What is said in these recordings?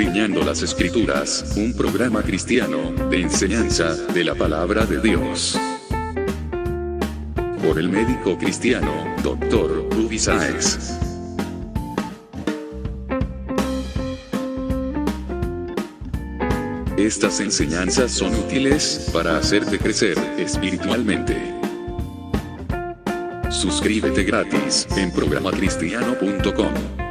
Escudriñando las Escrituras, un programa cristiano de enseñanza de la palabra de Dios. Por el médico cristiano, Dr. Ruby Sáez. Estas enseñanzas son útiles para hacerte crecer espiritualmente. Suscríbete gratis en programacristiano.com.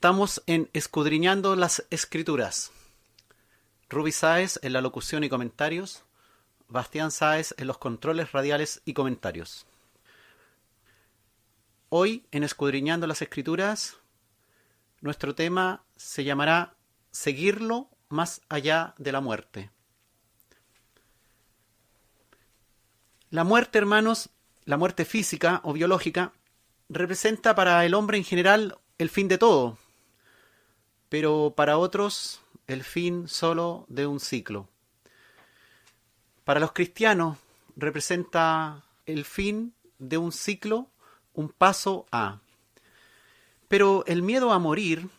Estamos en Escudriñando las Escrituras. Ruby Sáez en la locución y comentarios. Bastián Sáez en los controles radiales y comentarios. Hoy en Escudriñando las Escrituras, nuestro tema se llamará Seguirlo más allá de la muerte. La muerte, hermanos, la muerte física o biológica, representa para el hombre en general el fin de todo, pero para otros el fin solo de un ciclo. Para los cristianos representa el fin de un ciclo, un paso a. Pero el miedo a morir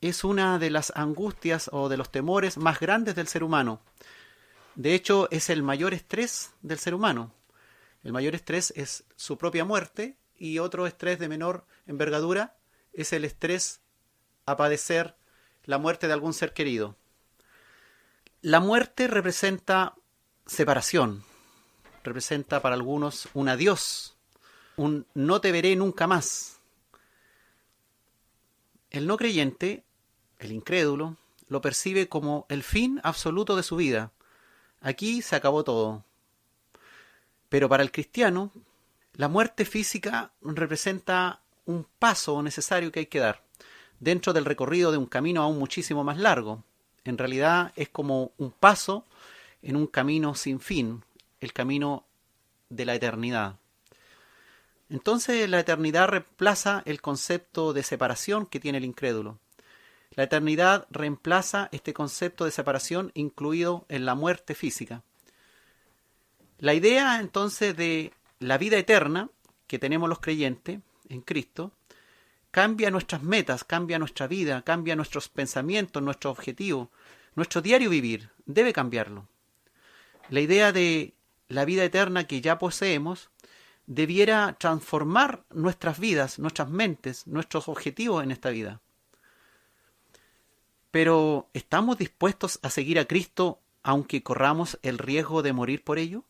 es una de las angustias o de los temores más grandes del ser humano. De hecho, es el mayor estrés del ser humano. El mayor estrés es su propia muerte, y otro estrés de menor envergadura es el estrés a padecer la muerte de algún ser querido. La muerte representa separación, representa para algunos un adiós, un no te veré nunca más. El no creyente, el incrédulo, lo percibe como el fin absoluto de su vida. Aquí se acabó todo. Pero para el cristiano, la muerte física representa un paso necesario que hay que dar dentro del recorrido de un camino aún muchísimo más largo. En realidad es como un paso en un camino sin fin, el camino de la eternidad. Entonces la eternidad reemplaza el concepto de separación que tiene el incrédulo. La eternidad reemplaza este concepto de separación incluido en la muerte física. La idea entonces de la vida eterna que tenemos los creyentes en Cristo cambia nuestras metas, cambia nuestra vida, cambia nuestros pensamientos, nuestros objetivos, nuestro diario vivir. Debe cambiarlo. La idea de la vida eterna que ya poseemos debiera transformar nuestras vidas, nuestras mentes, nuestros objetivos en esta vida. Pero, ¿estamos dispuestos a seguir a Cristo aunque corramos el riesgo de morir por ello?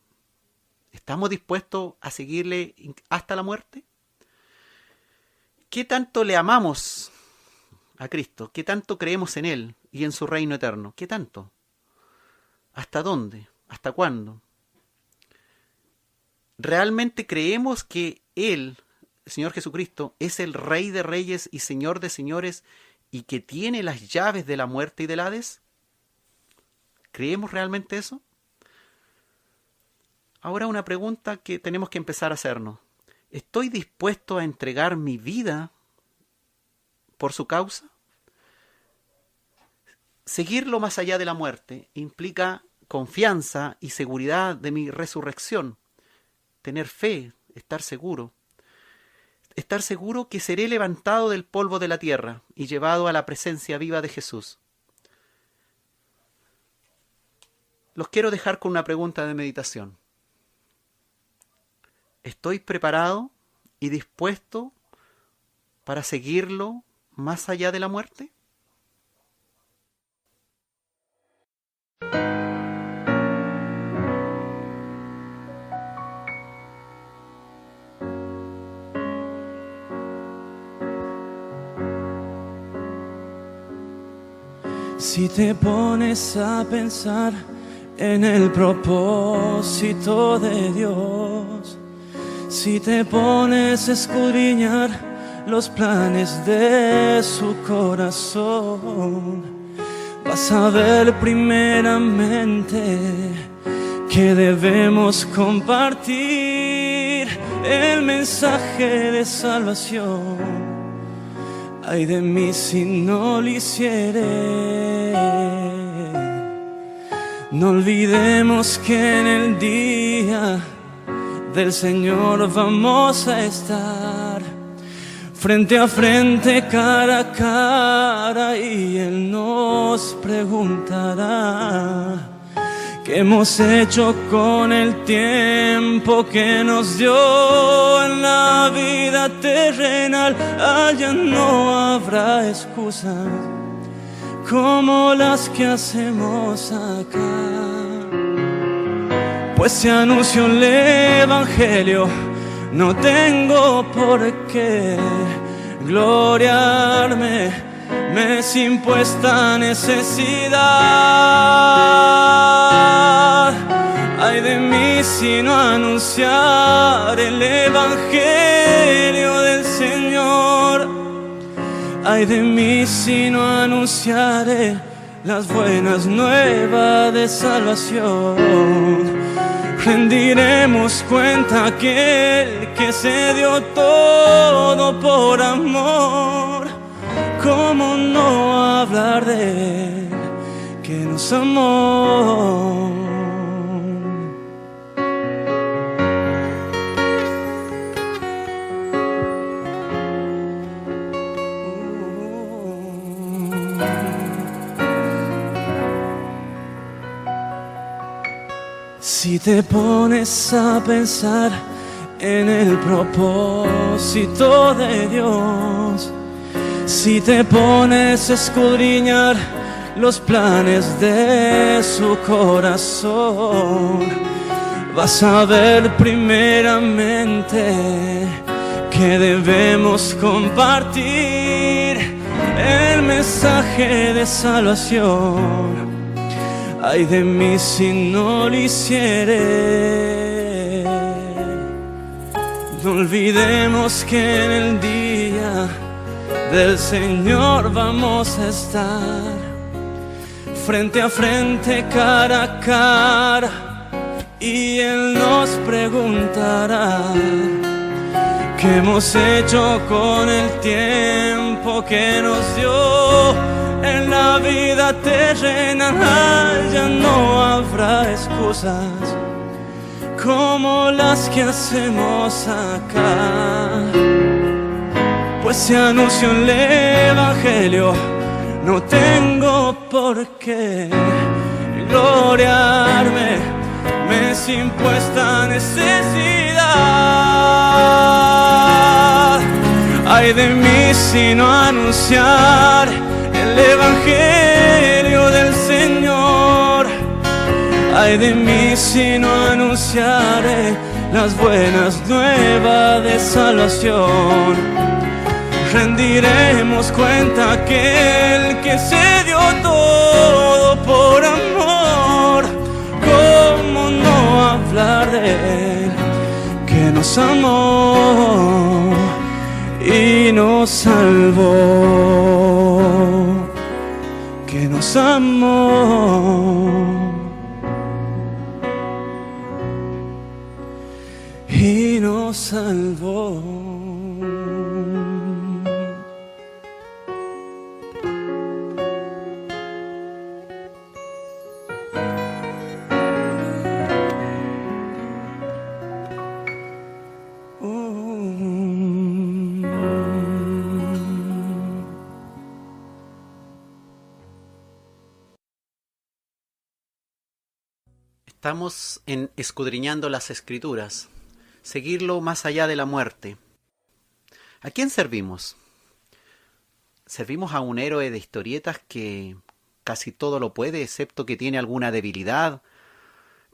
¿Estamos dispuestos a seguirle hasta la muerte? ¿Qué tanto le amamos a Cristo? ¿Qué tanto creemos en Él y en su reino eterno? ¿Qué tanto? ¿Hasta dónde? ¿Hasta cuándo? ¿Realmente creemos que Él, el Señor Jesucristo, es el Rey de Reyes y Señor de Señores y que tiene las llaves de la muerte y del Hades? ¿Creemos realmente eso? Ahora una pregunta que tenemos que empezar a hacernos. ¿Estoy dispuesto a entregar mi vida por su causa? Seguirlo más allá de la muerte implica confianza y seguridad de mi resurrección. Tener fe, estar seguro. Estar seguro que seré levantado del polvo de la tierra y llevado a la presencia viva de Jesús. Los quiero dejar con una pregunta de meditación. ¿Estoy preparado y dispuesto para seguirlo más allá de la muerte? Si te pones a pensar en el propósito de Dios, si te pones a escudriñar los planes de su corazón, vas a ver primeramente que debemos compartir el mensaje de salvación. Ay de mí si no lo hiciere. No olvidemos que en el día del Señor vamos a estar frente a frente, cara a cara, y Él nos preguntará ¿qué hemos hecho con el tiempo que nos dio en la vida terrenal? Allá no habrá excusas como las que hacemos acá. Pues si anuncio el Evangelio, no tengo por qué gloriarme, me es impuesta necesidad. Ay de mí si no anunciar el Evangelio del Señor. Ay de mí si no anunciaré las buenas nuevas de salvación. Rendiremos cuenta a aquel que se dio todo por amor. ¿Cómo no hablar de Él que nos amó? Si te pones a pensar en el propósito de Dios, si te pones a escudriñar los planes de su corazón, vas a ver primeramente que debemos compartir el mensaje de salvación. Ay de mí si no lo hiciere. No olvidemos que en el día del Señor vamos a estar frente a frente, cara a cara, y Él nos preguntará ¿qué hemos hecho con el tiempo que nos dio en la vida terrenal? Ya no habrá excusas como las que hacemos acá. Pues si anuncio el Evangelio, no tengo por qué gloriarme, me es impuesta necesidad. Ay de mí si no anunciar el Evangelio del Señor. Ay de mí si no anunciaré las buenas nuevas de salvación. Rendiremos cuenta a aquel que se dio todo por amor. ¿Cómo no hablar de Él que nos amó y nos salvó? Que nos amó y nos salvó. Estamos en escudriñando las Escrituras, seguirlo más allá de la muerte. ¿A quién servimos? ¿Servimos a un héroe de historietas que casi todo lo puede, excepto que tiene alguna debilidad?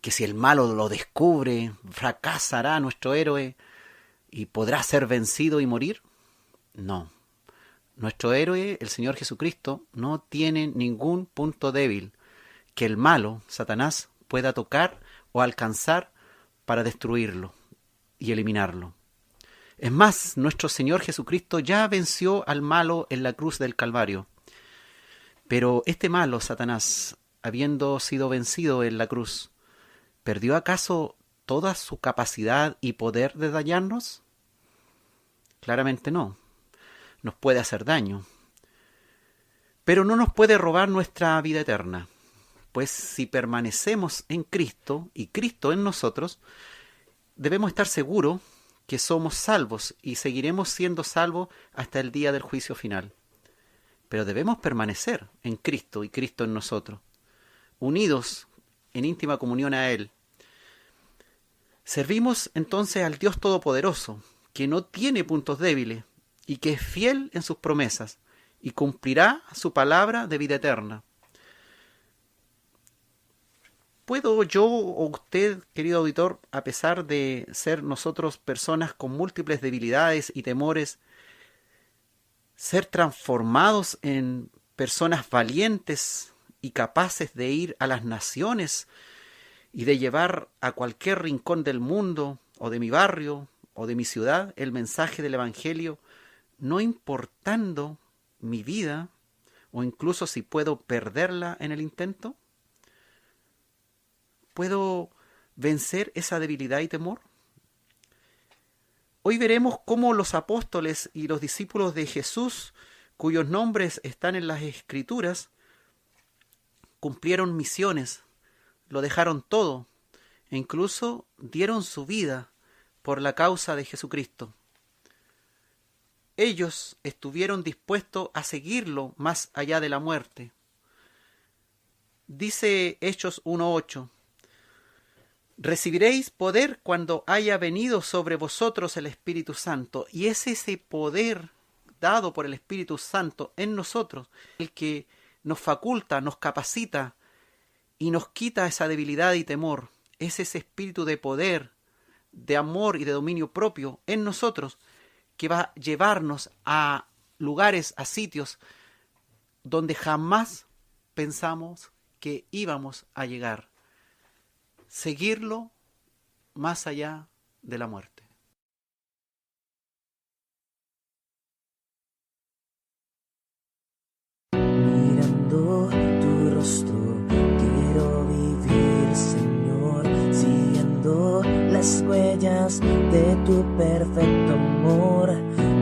Que si el malo lo descubre, fracasará nuestro héroe y podrá ser vencido y morir. No. Nuestro héroe, el Señor Jesucristo, no tiene ningún punto débil que el malo, Satanás, pueda tocar o alcanzar para destruirlo y eliminarlo. Es más, nuestro Señor Jesucristo ya venció al malo en la cruz del Calvario. Pero este malo, Satanás, habiendo sido vencido en la cruz, ¿perdió acaso toda su capacidad y poder de dañarnos? Claramente no. Nos puede hacer daño, pero no nos puede robar nuestra vida eterna. Pues si permanecemos en Cristo y Cristo en nosotros, debemos estar seguros que somos salvos y seguiremos siendo salvos hasta el día del juicio final. Pero debemos permanecer en Cristo y Cristo en nosotros, unidos en íntima comunión a Él. Servimos entonces al Dios Todopoderoso, que no tiene puntos débiles y que es fiel en sus promesas y cumplirá su palabra de vida eterna. ¿Puedo yo o usted, querido auditor, a pesar de ser nosotros personas con múltiples debilidades y temores, ser transformados en personas valientes y capaces de ir a las naciones y de llevar a cualquier rincón del mundo o de mi barrio o de mi ciudad el mensaje del Evangelio, no importando mi vida o incluso si puedo perderla en el intento? ¿Puedo vencer esa debilidad y temor? Hoy veremos cómo los apóstoles y los discípulos de Jesús, cuyos nombres están en las Escrituras, cumplieron misiones, lo dejaron todo e incluso dieron su vida por la causa de Jesucristo. Ellos estuvieron dispuestos a seguirlo más allá de la muerte. Dice Hechos 1:8: recibiréis poder cuando haya venido sobre vosotros el Espíritu Santo. Y es ese poder dado por el Espíritu Santo en nosotros el que nos faculta, nos capacita y nos quita esa debilidad y temor. Es ese espíritu de poder, de amor y de dominio propio en nosotros que va a llevarnos a lugares, a sitios donde jamás pensamos que íbamos a llegar. Seguirlo más allá de la muerte. Mirando tu rostro, quiero vivir, Señor, siguiendo las huellas de tu perfecto amor,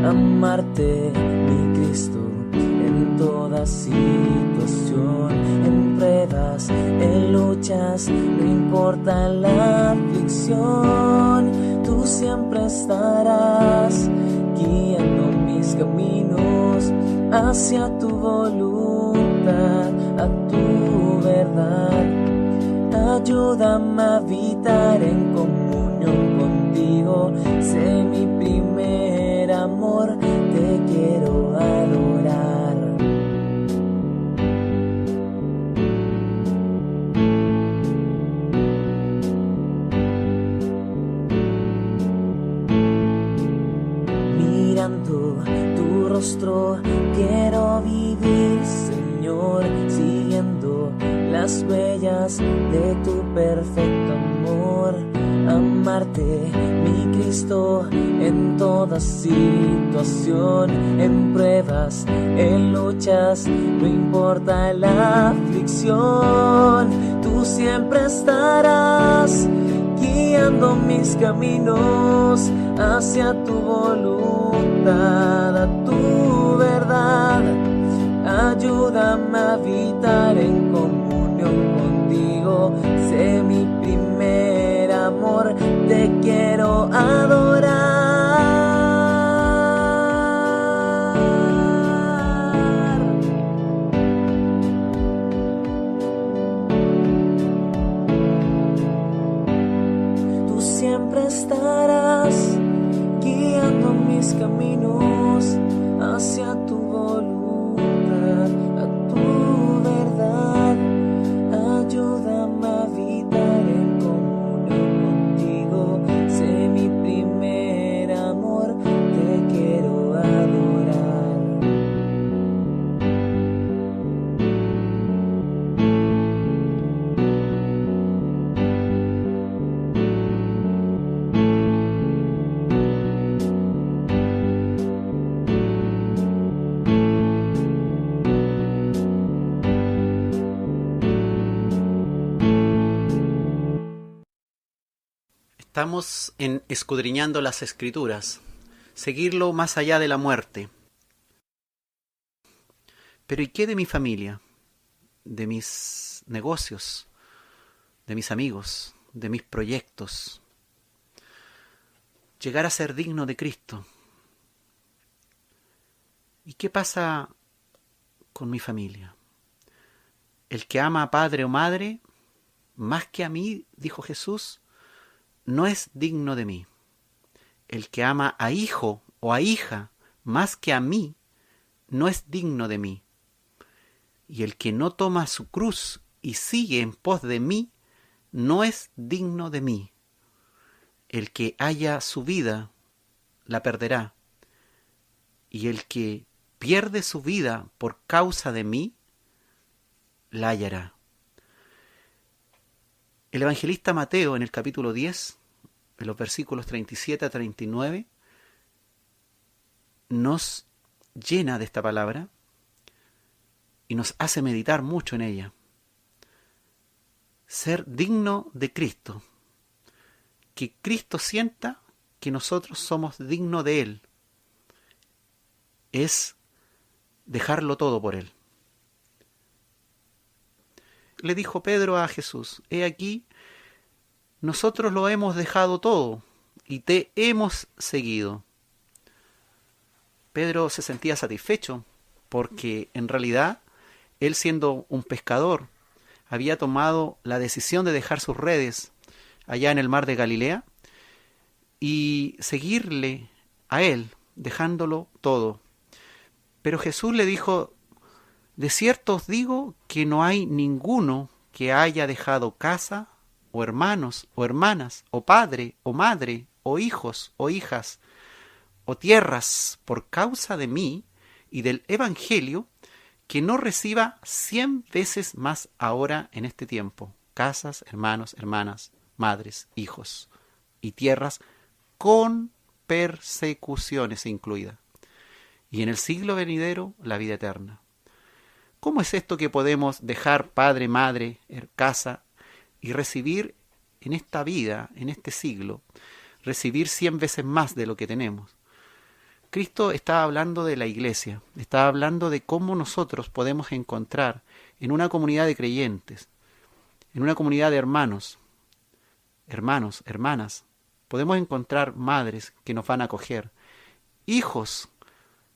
amarte, mi Cristo, en toda situación, en pruebas, en luchas, no importa la aflicción, tú siempre estarás guiando mis caminos hacia tu voluntad, a tu verdad. Ayúdame a habitar en comunión contigo, sé mi primer amor, te quiero adorar. Mirando tu rostro, quiero vivir, Señor, siguiendo las huellas de tu perfecto amor, amarte, mi Cristo, en toda situación, en pruebas, en luchas, no importa la aflicción, tú siempre estarás guiando mis caminos hacia tu voluntad, a tu verdad. Ayúdame a habitar en comunión contigo, sé mi primer amor, te quiero adorar. Tú siempre estarás guiando mis caminos hacia tu voluntad, a tu verdad. Ayúdame a habitar en comunión contigo, sé mi primer amor, te quiero adorar. Estamos en escudriñando las Escrituras, seguirlo más allá de la muerte. Pero ¿y qué de mi familia? de mis negocios, de mis amigos, de mis proyectos. Llegar a ser digno de Cristo. ¿Y qué pasa con mi familia? El que ama a padre o madre, más que a mí, dijo Jesús, no es digno de mí. El que ama a hijo o a hija, más que a mí, no es digno de mí. Y el que no toma su cruz y sigue en pos de mí, no es digno de mí. El que haya su vida, la perderá. Y el que pierde su vida por causa de mí, la hallará. El evangelista Mateo, en el capítulo 10, en los versículos 37 a 39, nos llena de esta palabra y nos hace meditar mucho en ella. Ser digno de Cristo. Que Cristo sienta que nosotros somos dignos de Él. Es dejarlo todo por Él. Le dijo Pedro a Jesús, he aquí, nosotros lo hemos dejado todo y te hemos seguido. Pedro se sentía satisfecho porque en realidad él, siendo un pescador, había tomado la decisión de dejar sus redes allá en el mar de Galilea y seguirle a él, dejándolo todo. Pero Jesús le dijo, de cierto os digo que no hay ninguno que haya dejado casa, o hermanos, o hermanas, o padre, o madre, o hijos, o hijas, o tierras, por causa de mí y del Evangelio, que no reciba 100 veces más ahora en este tiempo, casas, hermanos, hermanas, madres, hijos, y tierras, con persecuciones incluidas, y en el siglo venidero la vida eterna. ¿Cómo es esto que podemos dejar padre, madre, casa y recibir en esta vida, en este siglo, recibir 100 veces más de lo que tenemos? Cristo está hablando de la iglesia, está hablando de cómo nosotros podemos encontrar en una comunidad de creyentes, en una comunidad de hermanos, hermanas, podemos encontrar madres que nos van a acoger, hijos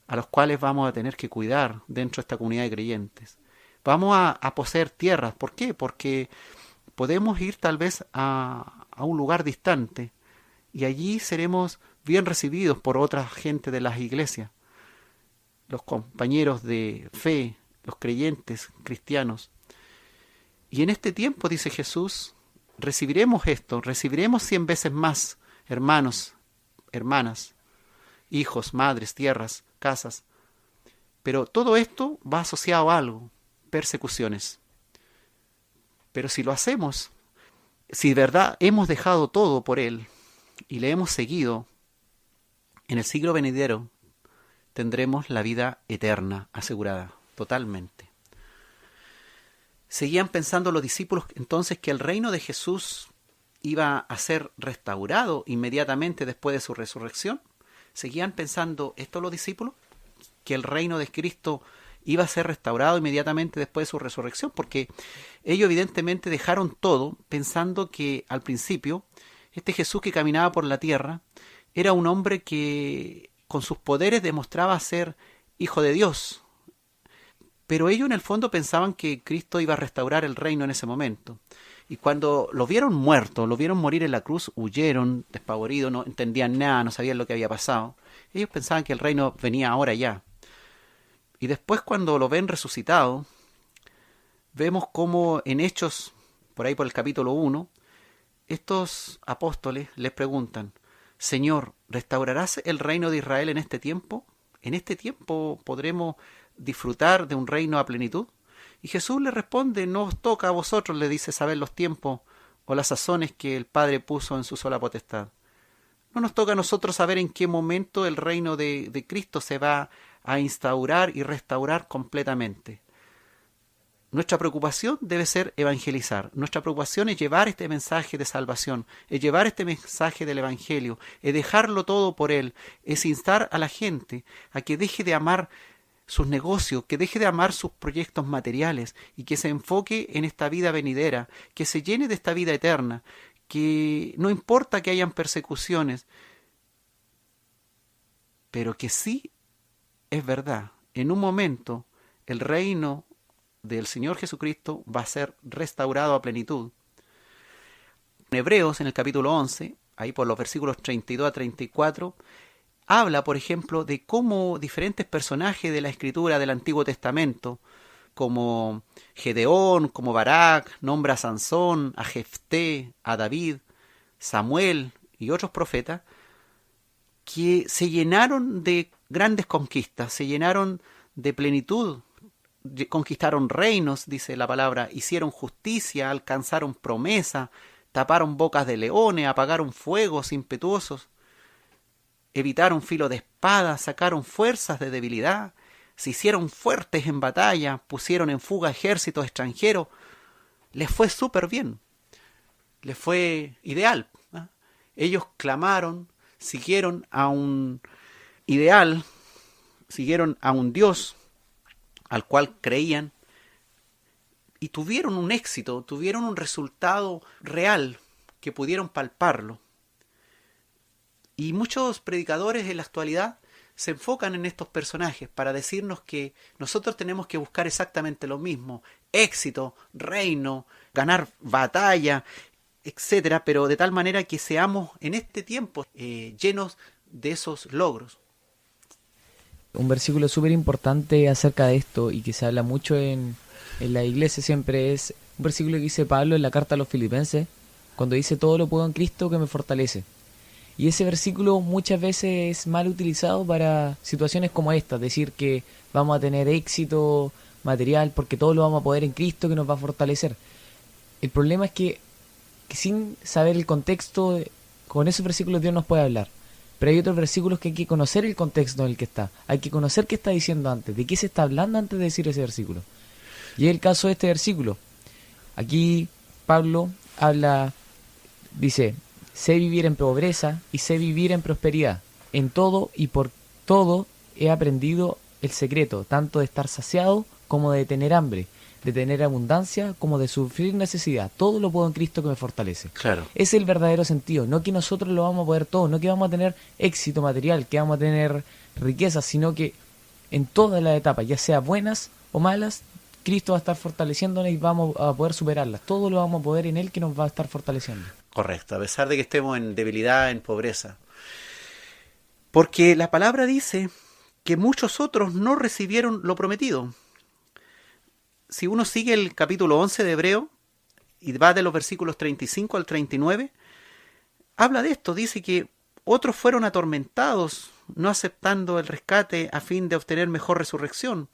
a los cuales vamos a tener que cuidar dentro de esta comunidad de creyentes. Vamos a poseer tierras. ¿Por qué? Porque podemos ir tal vez a un lugar distante y allí seremos bien recibidos por otra gente de las iglesias, los compañeros de fe, los creyentes cristianos. Y en este tiempo, dice Jesús, recibiremos esto, recibiremos 100 veces más, hermanos, hermanas, hijos, madres, tierras, casas. Pero todo esto va asociado a algo, persecuciones. Pero si lo hacemos, si de verdad hemos dejado todo por Él y le hemos seguido, en el siglo venidero tendremos la vida eterna asegurada, totalmente. Seguían pensando los discípulos entonces que el reino de Jesús iba a ser restaurado inmediatamente después de su resurrección. ¿Seguían pensando esto los discípulos? ¿Que el reino de Cristo iba a ser restaurado inmediatamente después de su resurrección? Porque ellos evidentemente dejaron todo pensando que al principio este Jesús que caminaba por la tierra era un hombre que con sus poderes demostraba ser hijo de Dios. Pero ellos en el fondo pensaban que Cristo iba a restaurar el reino en ese momento. Y cuando lo vieron muerto, lo vieron morir en la cruz, huyeron despavoridos, no entendían nada, no sabían lo que había pasado. Ellos pensaban que el reino venía ahora ya. Y después cuando lo ven resucitado, vemos cómo en Hechos, por ahí por el capítulo 1, estos apóstoles les preguntan, Señor, ¿restaurarás el reino de Israel en este tiempo? ¿En este tiempo podremos disfrutar de un reino a plenitud? Y Jesús le responde, no os toca a vosotros, le dice, saber los tiempos o las sazones que el Padre puso en su sola potestad. No nos toca a nosotros saber en qué momento el reino de Cristo se va a instaurar y restaurar completamente. Nuestra preocupación debe ser evangelizar. Nuestra preocupación es llevar este mensaje de salvación, es llevar este mensaje del Evangelio, es dejarlo todo por Él, es instar a la gente a que deje de amar sus negocios, que deje de amar sus proyectos materiales y que se enfoque en esta vida venidera, que se llene de esta vida eterna, que no importa que hayan persecuciones, pero que sí es verdad, en un momento el reino del Señor Jesucristo va a ser restaurado a plenitud. En Hebreos, en el capítulo 11, ahí por los versículos 32 a 34, habla, por ejemplo, de cómo diferentes personajes de la Escritura del Antiguo Testamento, como Gedeón, como Barak, nombra a Sansón, a Jefté, a David, Samuel y otros profetas, que se llenaron de grandes conquistas, se llenaron de plenitud, conquistaron reinos, dice la palabra, hicieron justicia, alcanzaron promesa, taparon bocas de leones, apagaron fuegos impetuosos, evitaron filo de espada, sacaron fuerzas de debilidad, se hicieron fuertes en batalla, pusieron en fuga ejércitos extranjeros. Les fue súper bien, les fue ideal, ¿eh? Ellos clamaron, siguieron a un ideal, siguieron a un Dios al cual creían y tuvieron un éxito, tuvieron un resultado real que pudieron palparlo. Y muchos predicadores en la actualidad se enfocan en estos personajes para decirnos que nosotros tenemos que buscar exactamente lo mismo: éxito, reino, ganar batalla, etcétera, pero de tal manera que seamos en este tiempo llenos de esos logros. Un versículo súper importante acerca de esto y que se habla mucho en la iglesia siempre es un versículo que dice Pablo en la carta a los Filipenses, cuando dice: todo lo puedo en Cristo que me fortalece. Y ese versículo muchas veces es mal utilizado para situaciones como esta, decir que vamos a tener éxito material porque todo lo vamos a poder en Cristo que nos va a fortalecer. El problema es que sin saber el contexto, con esos versículos Dios nos puede hablar. Pero hay otros versículos que hay que conocer el contexto en el que está. Hay que conocer qué está diciendo antes, de qué se está hablando antes de decir ese versículo. Y es el caso de este versículo. Aquí Pablo habla, dice: sé vivir en pobreza y sé vivir en prosperidad. En todo y por todo he aprendido el secreto, tanto de estar saciado como de tener hambre, de tener abundancia como de sufrir necesidad. Todo lo puedo en Cristo que me fortalece. Claro. Es el verdadero sentido, no que nosotros lo vamos a poder todo, no que vamos a tener éxito material, que vamos a tener riqueza, sino que en todas las etapas, ya sea buenas o malas, Cristo va a estar fortaleciéndonos y vamos a poder superarlas. Todo lo vamos a poder en Él que nos va a estar fortaleciendo. Correcto, a pesar de que estemos en debilidad, en pobreza. Porque la palabra dice que muchos otros no recibieron lo prometido. Si uno sigue el capítulo 11 de Hebreo y va de los versículos 35 al 39, habla de esto, dice que otros fueron atormentados, no aceptando el rescate a fin de obtener mejor resurrección.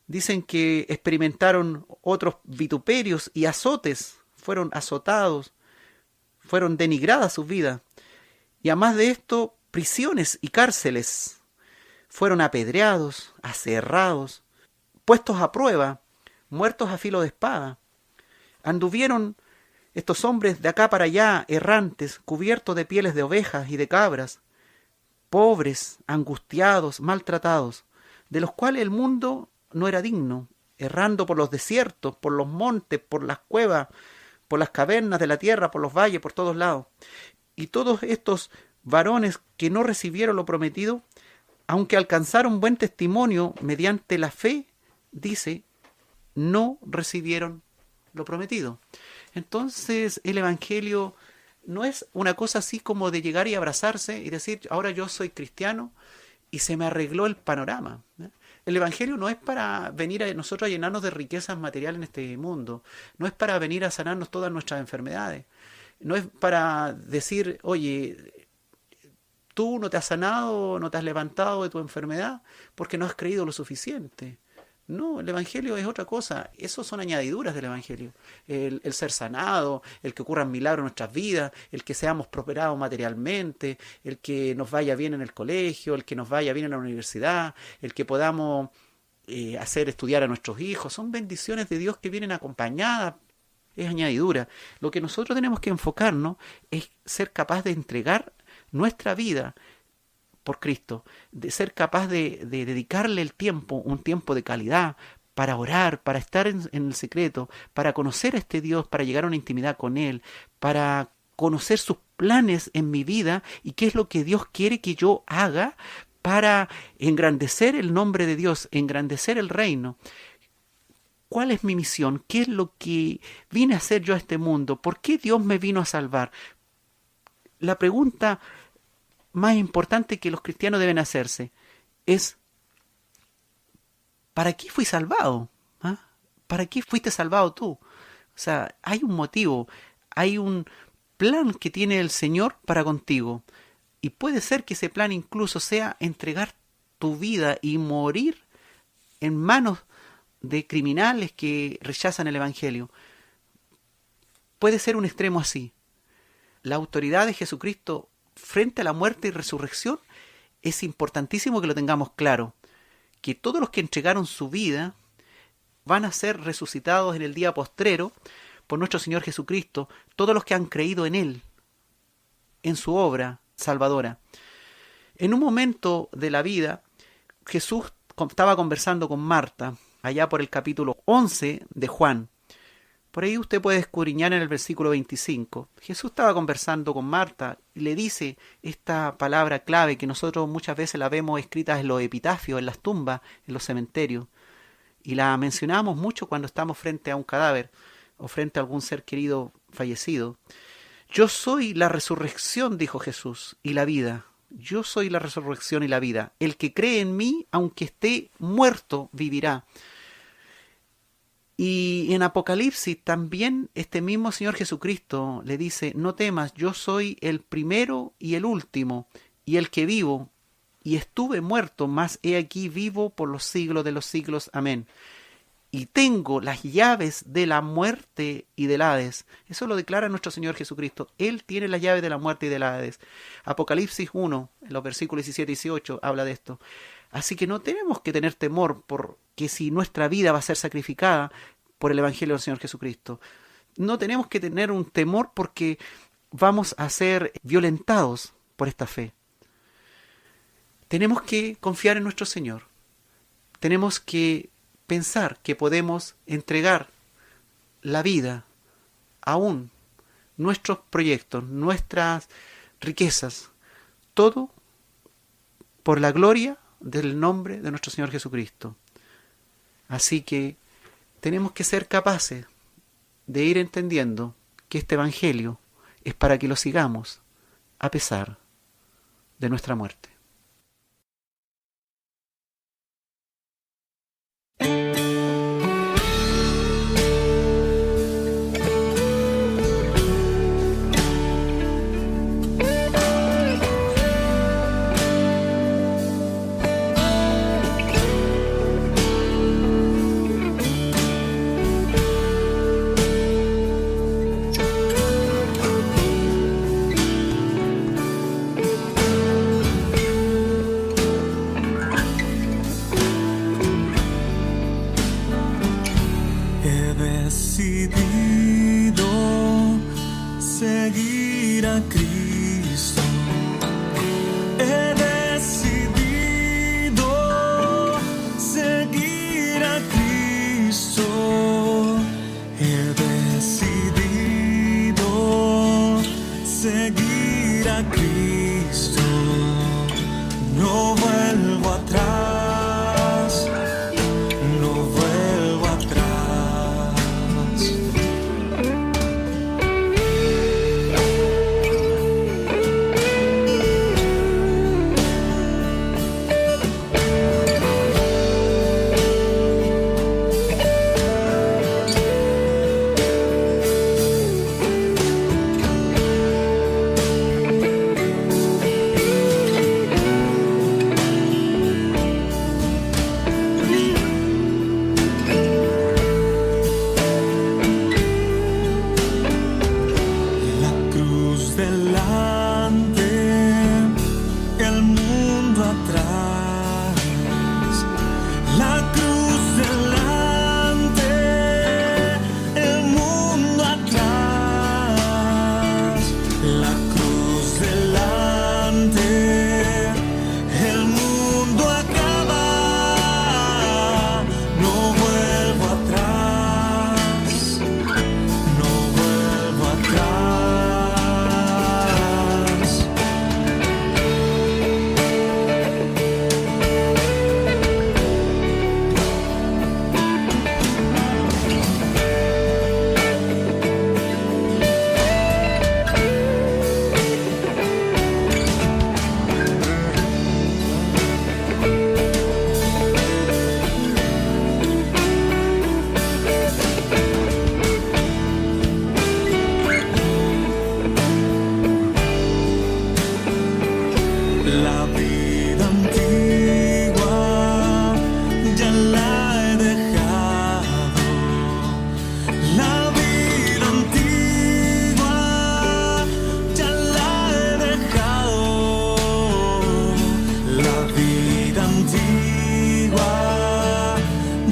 Dicen que experimentaron otros vituperios y azotes, fueron azotados, fueron denigradas sus vidas. Y además de esto, prisiones y cárceles. Fueron apedreados, aserrados, puestos a prueba, muertos a filo de espada. Anduvieron estos hombres de acá para allá, errantes, cubiertos de pieles de ovejas y de cabras, pobres, angustiados, maltratados, de los cuales el mundo no era digno, errando por los desiertos, por los montes, por las cuevas, por las cavernas de la tierra, por los valles, por todos lados. Y todos estos varones que no recibieron lo prometido, aunque alcanzaron buen testimonio mediante la fe, dice, no recibieron lo prometido. Entonces el Evangelio no es una cosa así como de llegar y abrazarse y decir: ahora yo soy cristiano y se me arregló el panorama. El Evangelio no es para venir a nosotros a llenarnos de riquezas materiales en este mundo, no es para venir a sanarnos todas nuestras enfermedades, no es para decir: oye, tú no te has sanado, no te has levantado de tu enfermedad porque no has creído lo suficiente. No, el Evangelio es otra cosa. Esos son añadiduras del Evangelio. El ser sanado, el que ocurran milagros en nuestras vidas, el que seamos prosperados materialmente, el que nos vaya bien en el colegio, el que nos vaya bien en la universidad, el que podamos hacer estudiar a nuestros hijos. Son bendiciones de Dios que vienen acompañadas. Es añadidura. Lo que nosotros tenemos que enfocarnos es ser capaz de entregar nuestra vida por Cristo, de ser capaz de dedicarle el tiempo, un tiempo de calidad, para orar, para estar en el secreto, para conocer a este Dios, para llegar a una intimidad con Él, para conocer sus planes en mi vida y qué es lo que Dios quiere que yo haga para engrandecer el nombre de Dios, engrandecer el reino. ¿Cuál es mi misión? ¿Qué es lo que vine a hacer yo a este mundo? ¿Por qué Dios me vino a salvar? La pregunta más importante que los cristianos deben hacerse es: ¿para qué fui salvado? ¿Ah? ¿Para qué fuiste salvado tú? O sea, hay un motivo, hay un plan que tiene el Señor para contigo. Y puede ser que ese plan incluso sea entregar tu vida y morir en manos de criminales que rechazan el Evangelio. Puede ser un extremo así. La autoridad de Jesucristo frente a la muerte y resurrección es importantísimo que lo tengamos claro. Que todos los que entregaron su vida van a ser resucitados en el día postrero por nuestro Señor Jesucristo, todos los que han creído en Él, en su obra salvadora. En un momento de la vida, Jesús estaba conversando con Marta, allá por el capítulo 11 de Juan. Por ahí usted puede escudriñar en el versículo 25. Jesús estaba conversando con Marta y le dice esta palabra clave que nosotros muchas veces la vemos escrita en los epitafios, en las tumbas, en los cementerios. Y la mencionamos mucho cuando estamos frente a un cadáver o frente a algún ser querido fallecido. Yo soy la resurrección, dijo Jesús, y la vida. Yo soy la resurrección y la vida. El que cree en mí, aunque esté muerto, vivirá. Y en Apocalipsis también este mismo Señor Jesucristo le dice: no temas, yo soy el primero y el último, y el que vivo, y estuve muerto, mas he aquí vivo por los siglos de los siglos. Amén. Y tengo las llaves de la muerte y del Hades. Eso lo declara nuestro Señor Jesucristo. Él tiene las llaves de la muerte y del Hades. Apocalipsis 1, en los versículos 17 y 18, habla de esto. Así que no tenemos que tener temor porque si nuestra vida va a ser sacrificada por el Evangelio del Señor Jesucristo. No tenemos que tener un temor porque vamos a ser violentados por esta fe. Tenemos que confiar en nuestro Señor. Tenemos que pensar que podemos entregar la vida, aún nuestros proyectos, nuestras riquezas, todo por la gloria del nombre de nuestro Señor Jesucristo. Así que tenemos que ser capaces de ir entendiendo que este Evangelio es para que lo sigamos a pesar de nuestra muerte.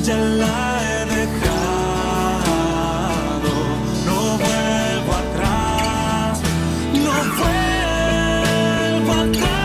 ya la he dejado. No vuelvo atrás, no vuelvo atrás.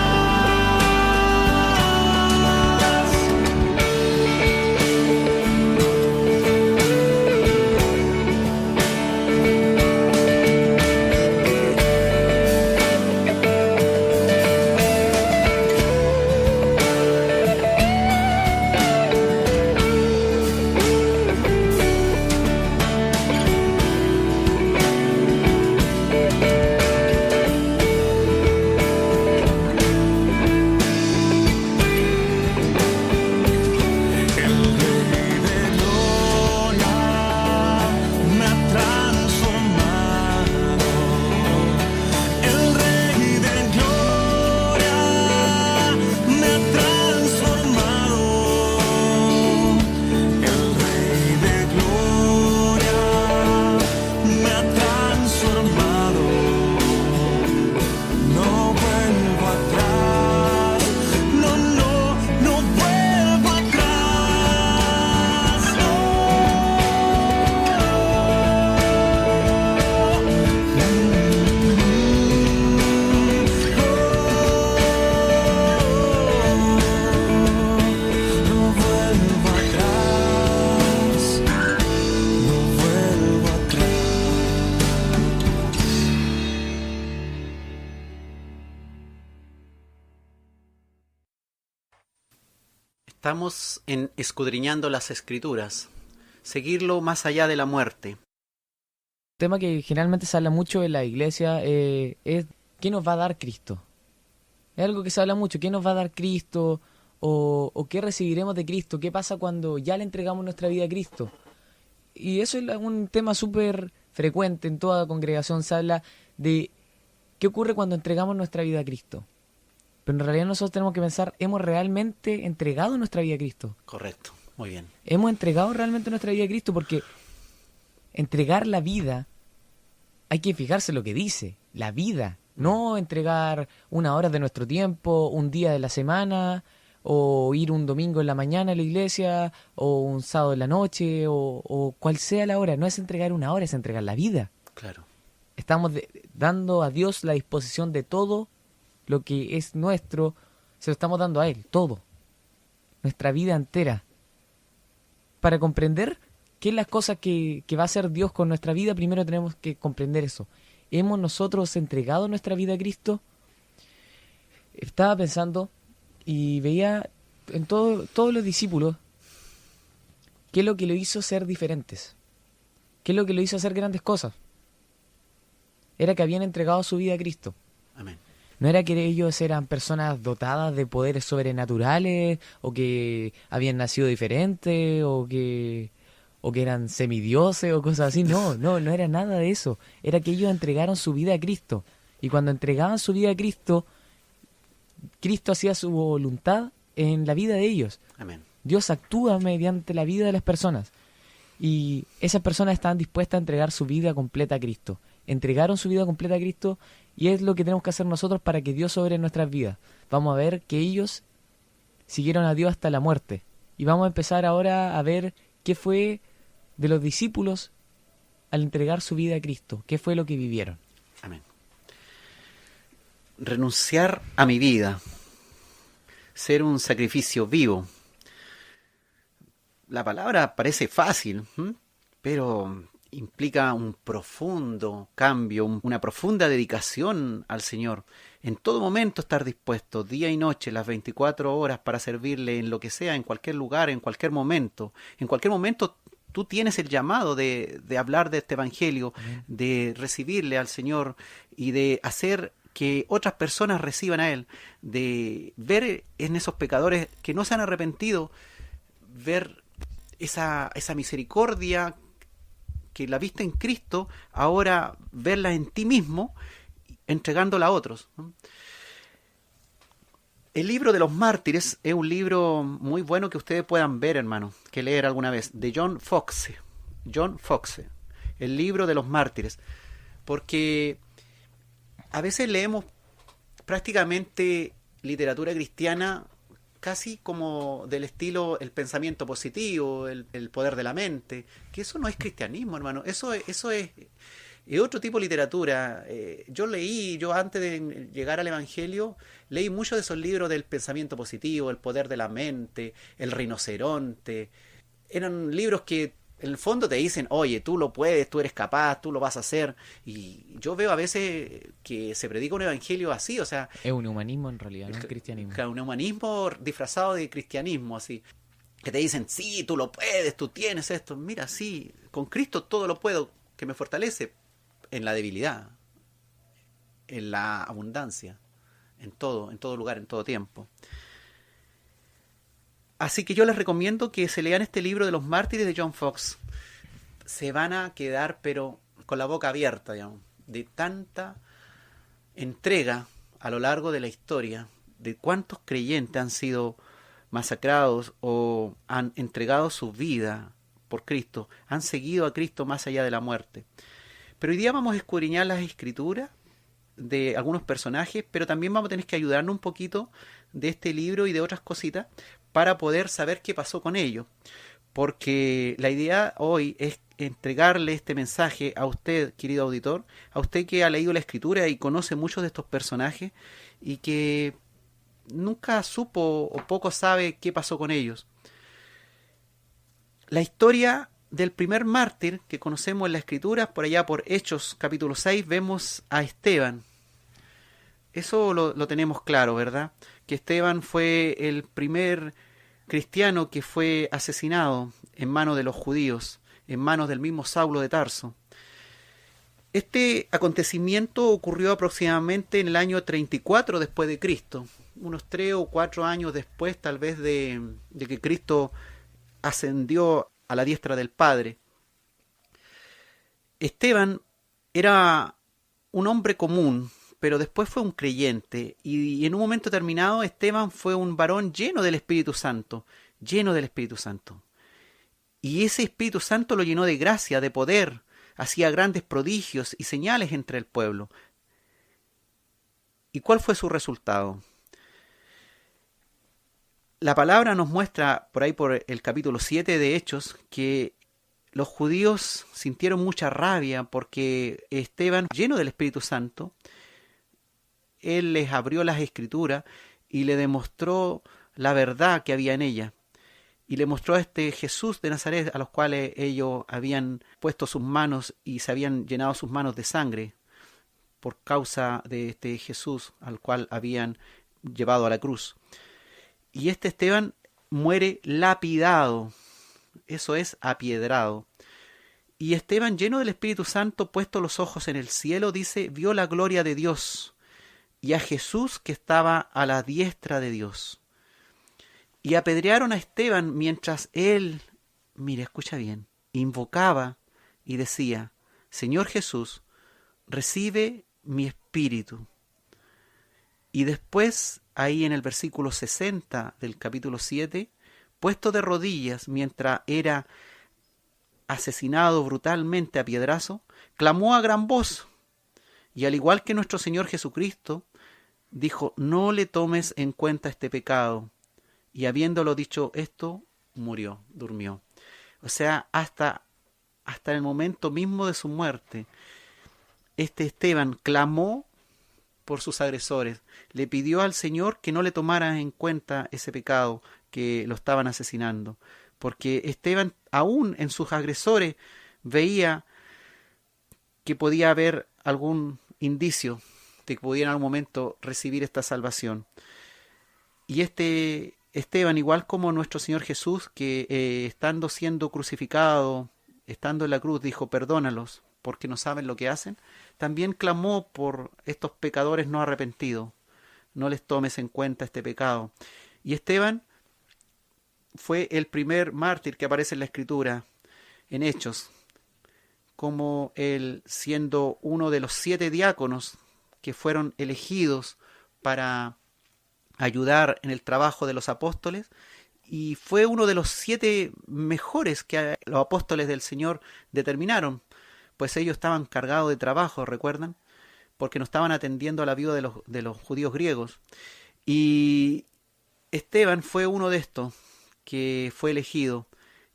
Estamos en escudriñando las Escrituras, seguirlo más allá de la muerte. Un tema que generalmente se habla mucho en la iglesia es ¿qué nos va a dar Cristo? Es algo que se habla mucho, ¿qué nos va a dar Cristo? O ¿qué recibiremos de Cristo? ¿Qué pasa cuando ya le entregamos nuestra vida a Cristo? Y eso es un tema súper frecuente en toda congregación. Se habla de qué ocurre cuando entregamos nuestra vida a Cristo. Pero en realidad nosotros tenemos que pensar, ¿hemos realmente entregado nuestra vida a Cristo? Correcto, muy bien. ¿Hemos entregado realmente nuestra vida a Cristo? Porque entregar la vida, hay que fijarse lo que dice, la vida. No entregar 1 hora de nuestro tiempo, un día de la semana, o ir un domingo en la mañana a la iglesia, o un sábado en la noche, o cual sea la hora. No es entregar 1 hora, es entregar la vida. Claro. Estamos dando a Dios la disposición de todo lo que es nuestro, se lo estamos dando a Él, todo. Nuestra vida entera. Para comprender qué es las cosas que va a hacer Dios con nuestra vida, primero tenemos que comprender eso. ¿Hemos nosotros entregado nuestra vida a Cristo? Estaba pensando y veía en todos los discípulos qué es lo que lo hizo ser diferentes. ¿Qué es lo que lo hizo hacer grandes cosas? Era que habían entregado su vida a Cristo. Amén. No era que ellos eran personas dotadas de poderes sobrenaturales, o que habían nacido diferentes, o que eran semidioses o cosas así. No era nada de eso. Era que ellos entregaron su vida a Cristo. Y cuando entregaban su vida a Cristo, Cristo hacía su voluntad en la vida de ellos. Amén. Dios actúa mediante la vida de las personas. Y esas personas estaban dispuestas a entregar su vida completa a Cristo. Entregaron su vida completa a Cristo, y es lo que tenemos que hacer nosotros para que Dios sobre nuestras vidas. Vamos a ver que ellos siguieron a Dios hasta la muerte. Y vamos a empezar ahora a ver qué fue de los discípulos al entregar su vida a Cristo. ¿Qué fue lo que vivieron? Amén. Renunciar a mi vida, ser un sacrificio vivo. La palabra parece fácil, pero implica un profundo cambio, una profunda dedicación al Señor. En todo momento estar dispuesto, día y noche, las 24 horas, para servirle en lo que sea, en cualquier lugar, en cualquier momento. En cualquier momento tú tienes el llamado de hablar de este evangelio, de recibirle al Señor y de hacer que otras personas reciban a Él, de ver en esos pecadores que no se han arrepentido, ver esa misericordia que la viste en Cristo, ahora verla en ti mismo, entregándola a otros. El libro de los mártires es un libro muy bueno que ustedes puedan ver, hermano, que leer alguna vez, de John Foxe. John Foxe, el libro de los mártires. Porque a veces leemos prácticamente literatura cristiana casi como del estilo el pensamiento positivo, el poder de la mente, que eso no es cristianismo, hermano. Eso es otro tipo de literatura. Yo antes de llegar al Evangelio, leí muchos de esos libros del pensamiento positivo, el poder de la mente, el rinoceronte. Eran libros que en el fondo te dicen, oye, tú lo puedes, tú eres capaz, tú lo vas a hacer. Y yo veo a veces que se predica un evangelio así, o sea, Es un humanismo en realidad, no es cristianismo. un humanismo disfrazado de cristianismo, así. Que te dicen, sí, tú lo puedes, tú tienes esto. Mira, sí, con Cristo todo lo puedo, que me fortalece en la debilidad, en la abundancia, en todo lugar, en todo tiempo. Así que yo les recomiendo que se lean este libro de los mártires de John Fox. Se van a quedar, pero con la boca abierta, digamos, de tanta entrega a lo largo de la historia, de cuántos creyentes han sido masacrados o han entregado su vida por Cristo, han seguido a Cristo más allá de la muerte. Pero hoy día vamos a escudriñar las escrituras de algunos personajes, pero también vamos a tener que ayudarnos un poquito de este libro y de otras cositas para poder saber qué pasó con ellos. Porque la idea hoy es entregarle este mensaje a usted, querido auditor, a usted que ha leído la escritura y conoce muchos de estos personajes y que nunca supo o poco sabe qué pasó con ellos. La historia del primer mártir que conocemos en la escritura, por allá por Hechos capítulo 6, vemos a Esteban. Eso lo tenemos claro, ¿verdad? Que Esteban fue el primer cristiano que fue asesinado en manos de los judíos, en manos del mismo Saulo de Tarso. Este acontecimiento ocurrió aproximadamente en el año 34 después de Cristo, unos 3 o 4 años después tal vez de que Cristo ascendió a la diestra del Padre. Esteban era un hombre común, pero después fue un creyente, y en un momento determinado Esteban fue un varón lleno del Espíritu Santo, y ese Espíritu Santo lo llenó de gracia, de poder, hacía grandes prodigios y señales entre el pueblo. ¿Y cuál fue su resultado? La palabra nos muestra, por ahí por el capítulo 7 de Hechos, que los judíos sintieron mucha rabia porque Esteban, lleno del Espíritu Santo, él les abrió las escrituras y le demostró la verdad que había en ella. Y le mostró a este Jesús de Nazaret, a los cuales ellos habían puesto sus manos y se habían llenado sus manos de sangre por causa de este Jesús al cual habían llevado a la cruz. Y este Esteban muere lapidado, eso es, apiedrado. Y Esteban, lleno del Espíritu Santo, puesto los ojos en el cielo, dice, vio la gloria de Dios y a Jesús que estaba a la diestra de Dios. Y apedrearon a Esteban mientras él, mire, escucha bien, invocaba y decía, Señor Jesús, recibe mi espíritu. Y después, ahí en el versículo 60 del capítulo 7, puesto de rodillas mientras era asesinado brutalmente a piedrazo, clamó a gran voz, y al igual que nuestro Señor Jesucristo, dijo, no le tomes en cuenta este pecado. Y habiéndolo dicho esto, murió, durmió. O sea, hasta el momento mismo de su muerte, este Esteban clamó por sus agresores, le pidió al Señor que no le tomara en cuenta ese pecado que lo estaban asesinando, porque Esteban aún en sus agresores veía que podía haber algún indicio de que pudiera en algún momento recibir esta salvación. Y este Esteban, igual como nuestro Señor Jesús, que estando siendo crucificado, estando en la cruz, dijo, perdónalos, porque no saben lo que hacen, también clamó por estos pecadores no arrepentidos, no les tomes en cuenta este pecado. Y Esteban fue el primer mártir que aparece en la Escritura, en Hechos, como él siendo uno de los 7 diáconos que fueron elegidos para ayudar en el trabajo de los apóstoles, y fue uno de los 7 mejores que los apóstoles del Señor determinaron, pues ellos estaban cargados de trabajo, ¿recuerdan? Porque no estaban atendiendo a la viuda de los judíos griegos. Y Esteban fue uno de estos que fue elegido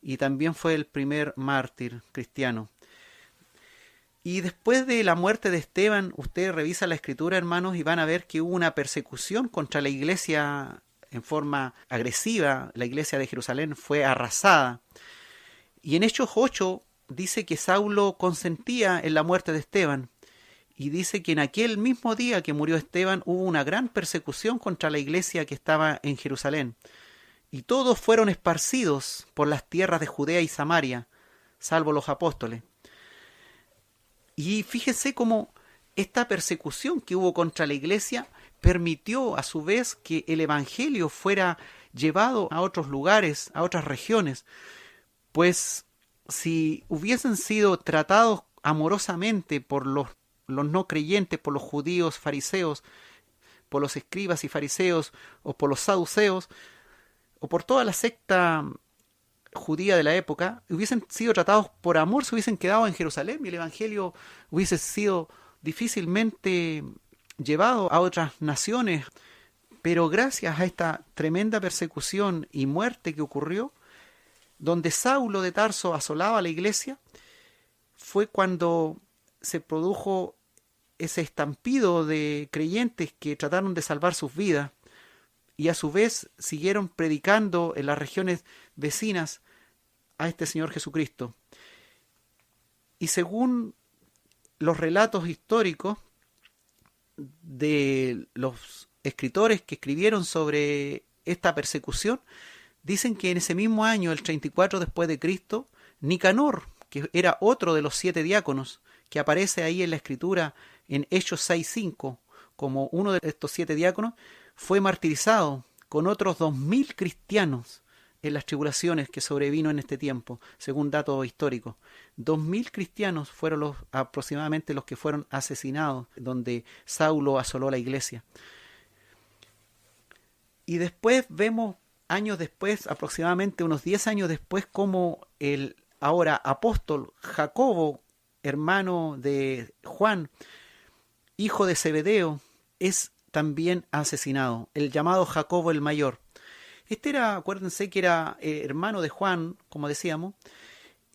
y también fue el primer mártir cristiano. Y después de la muerte de Esteban, usted revisa la escritura, hermanos, y van a ver que hubo una persecución contra la iglesia en forma agresiva. La iglesia de Jerusalén fue arrasada. Y en Hechos 8 dice que Saulo consentía en la muerte de Esteban. Y dice que en aquel mismo día que murió Esteban hubo una gran persecución contra la iglesia que estaba en Jerusalén. Y todos fueron esparcidos por las tierras de Judea y Samaria, salvo los apóstoles. Y fíjese cómo esta persecución que hubo contra la iglesia permitió a su vez que el evangelio fuera llevado a otros lugares, a otras regiones. Pues si hubiesen sido tratados amorosamente por los no creyentes, por los judíos fariseos, por los escribas y fariseos, o por los saduceos, o por toda la secta judía de la época, hubiesen sido tratados por amor, se hubiesen quedado en Jerusalén y el evangelio hubiese sido difícilmente llevado a otras naciones. Pero gracias a esta tremenda persecución y muerte que ocurrió, donde Saulo de Tarso asolaba a la iglesia, fue cuando se produjo ese estampido de creyentes que trataron de salvar sus vidas y a su vez siguieron predicando en las regiones vecinas a este Señor Jesucristo. Y según los relatos históricos de los escritores que escribieron sobre esta persecución, dicen que en ese mismo año, el 34 después de Cristo, Nicanor, que era otro de los 7 diáconos, que aparece ahí en la escritura en Hechos 6:5 como uno de estos 7 diáconos, fue martirizado con otros 2000 cristianos en las tribulaciones que sobrevino en este tiempo, según datos históricos. 2000 cristianos fueron aproximadamente los que fueron asesinados, donde Saulo asoló la iglesia. Y después vemos, años después, aproximadamente unos 10 años después, como el ahora apóstol Jacobo, hermano de Juan, hijo de Zebedeo, es también asesinado, el llamado Jacobo el mayor. Este era, acuérdense que era hermano de Juan, como decíamos,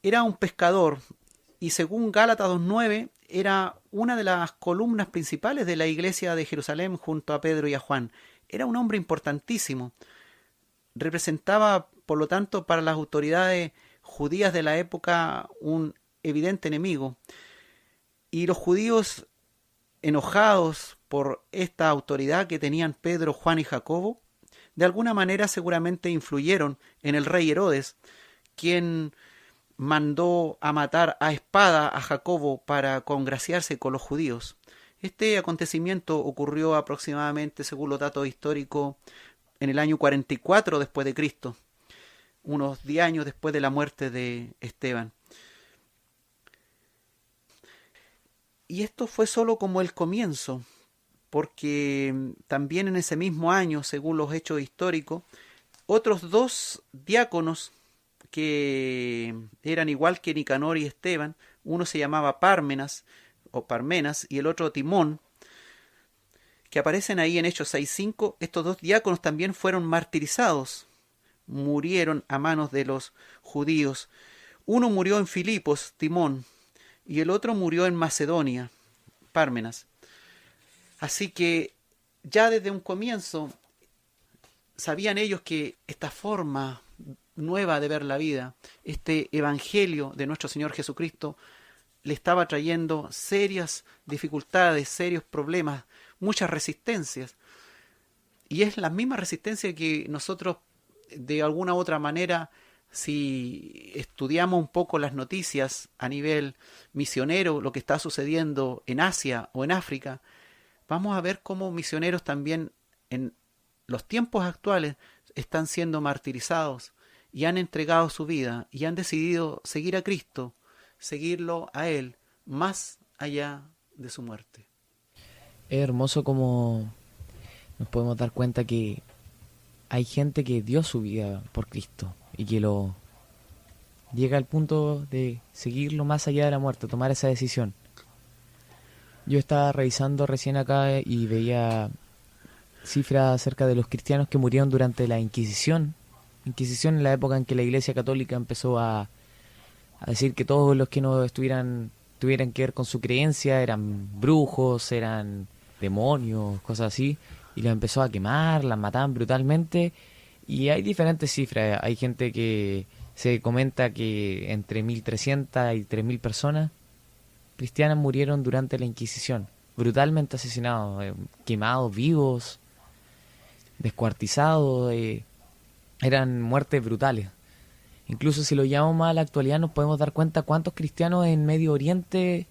era un pescador y según Gálatas 2:9 era una de las columnas principales de la iglesia de Jerusalén junto a Pedro y a Juan. Era un hombre importantísimo. Representaba, por lo tanto, para las autoridades judías de la época un evidente enemigo. Y los judíos, enojados por esta autoridad que tenían Pedro, Juan y Jacobo, de alguna manera seguramente influyeron en el rey Herodes, quien mandó a matar a espada a Jacobo para congraciarse con los judíos. Este acontecimiento ocurrió aproximadamente, según los datos históricos, en el año 44 después de Cristo, unos 10 años después de la muerte de Esteban. Y esto fue solo como el comienzo, porque también en ese mismo año, según los hechos históricos, otros 2 diáconos que eran igual que Nicanor y Esteban, uno se llamaba Parmenas y el otro Timón, que aparecen ahí en Hechos 6:5, estos 2 diáconos también fueron martirizados, murieron a manos de los judíos. Uno murió en Filipos, Timón, y el otro murió en Macedonia, Parmenas. Así que ya desde un comienzo sabían ellos que esta forma nueva de ver la vida, este evangelio de nuestro Señor Jesucristo, le estaba trayendo serias dificultades, serios problemas, muchas resistencias. Y es la misma resistencia que nosotros, de alguna u otra manera, si estudiamos un poco las noticias a nivel misionero, lo que está sucediendo en Asia o en África, vamos a ver cómo misioneros también en los tiempos actuales están siendo martirizados y han entregado su vida y han decidido seguir a Cristo, seguirlo a Él, más allá de su muerte. Es hermoso como nos podemos dar cuenta que hay gente que dio su vida por Cristo y que lo llega al punto de seguirlo más allá de la muerte, tomar esa decisión. Yo estaba revisando recién acá y veía cifras acerca de los cristianos que murieron durante la Inquisición. Inquisición en la época en que la Iglesia Católica empezó a decir que todos los que no tuvieran que ver con su creencia eran brujos, eran demonios, cosas así, y los empezó a quemar, las mataban brutalmente. Y hay diferentes cifras. Hay gente que se comenta que entre 1.300 y 3.000 personas cristianas murieron durante la Inquisición, brutalmente asesinados, quemados vivos, descuartizados. Eran muertes brutales. Incluso si lo llevamos más a la actualidad nos podemos dar cuenta cuántos cristianos en Medio Oriente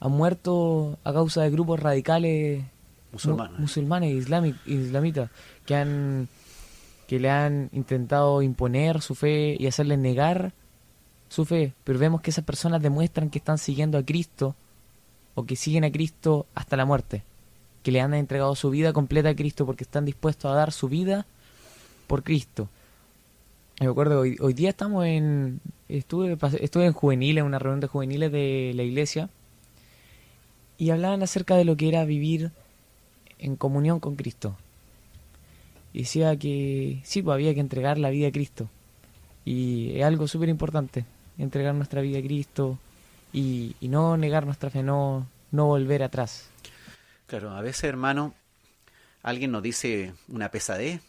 han muerto a causa de grupos radicales musulmanes islamitas que le han intentado imponer su fe y hacerles negar su fe. Pero vemos que esas personas demuestran que están siguiendo a Cristo o que siguen a Cristo hasta la muerte, que le han entregado su vida completa a Cristo porque están dispuestos a dar su vida por Cristo. Me acuerdo, hoy día estuve en juveniles, en una reunión de juveniles de la iglesia, y hablaban acerca de lo que era vivir en comunión con Cristo. Y decía que sí, pues había que entregar la vida a Cristo. Y es algo súper importante, entregar nuestra vida a Cristo y no negar nuestra fe, no volver atrás. Claro, a veces, hermano, alguien nos dice una pesadez,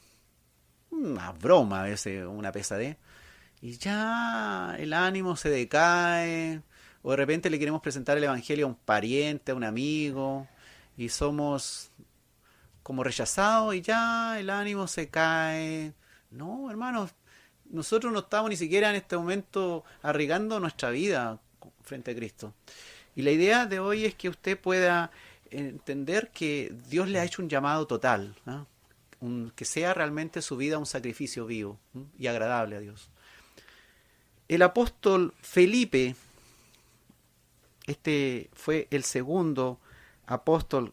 una broma a veces, una pesadez, y ya el ánimo se decae, o de repente le queremos presentar el evangelio a un pariente, a un amigo, y somos como rechazados y ya el ánimo se cae. No, hermanos, nosotros no estamos ni siquiera en este momento arriesgando nuestra vida frente a Cristo. Y la idea de hoy es que usted pueda entender que Dios le ha hecho un llamado total, ¿no? Que sea realmente su vida un sacrificio vivo, ¿no? Y agradable a Dios. El apóstol Felipe, este fue el segundo apóstol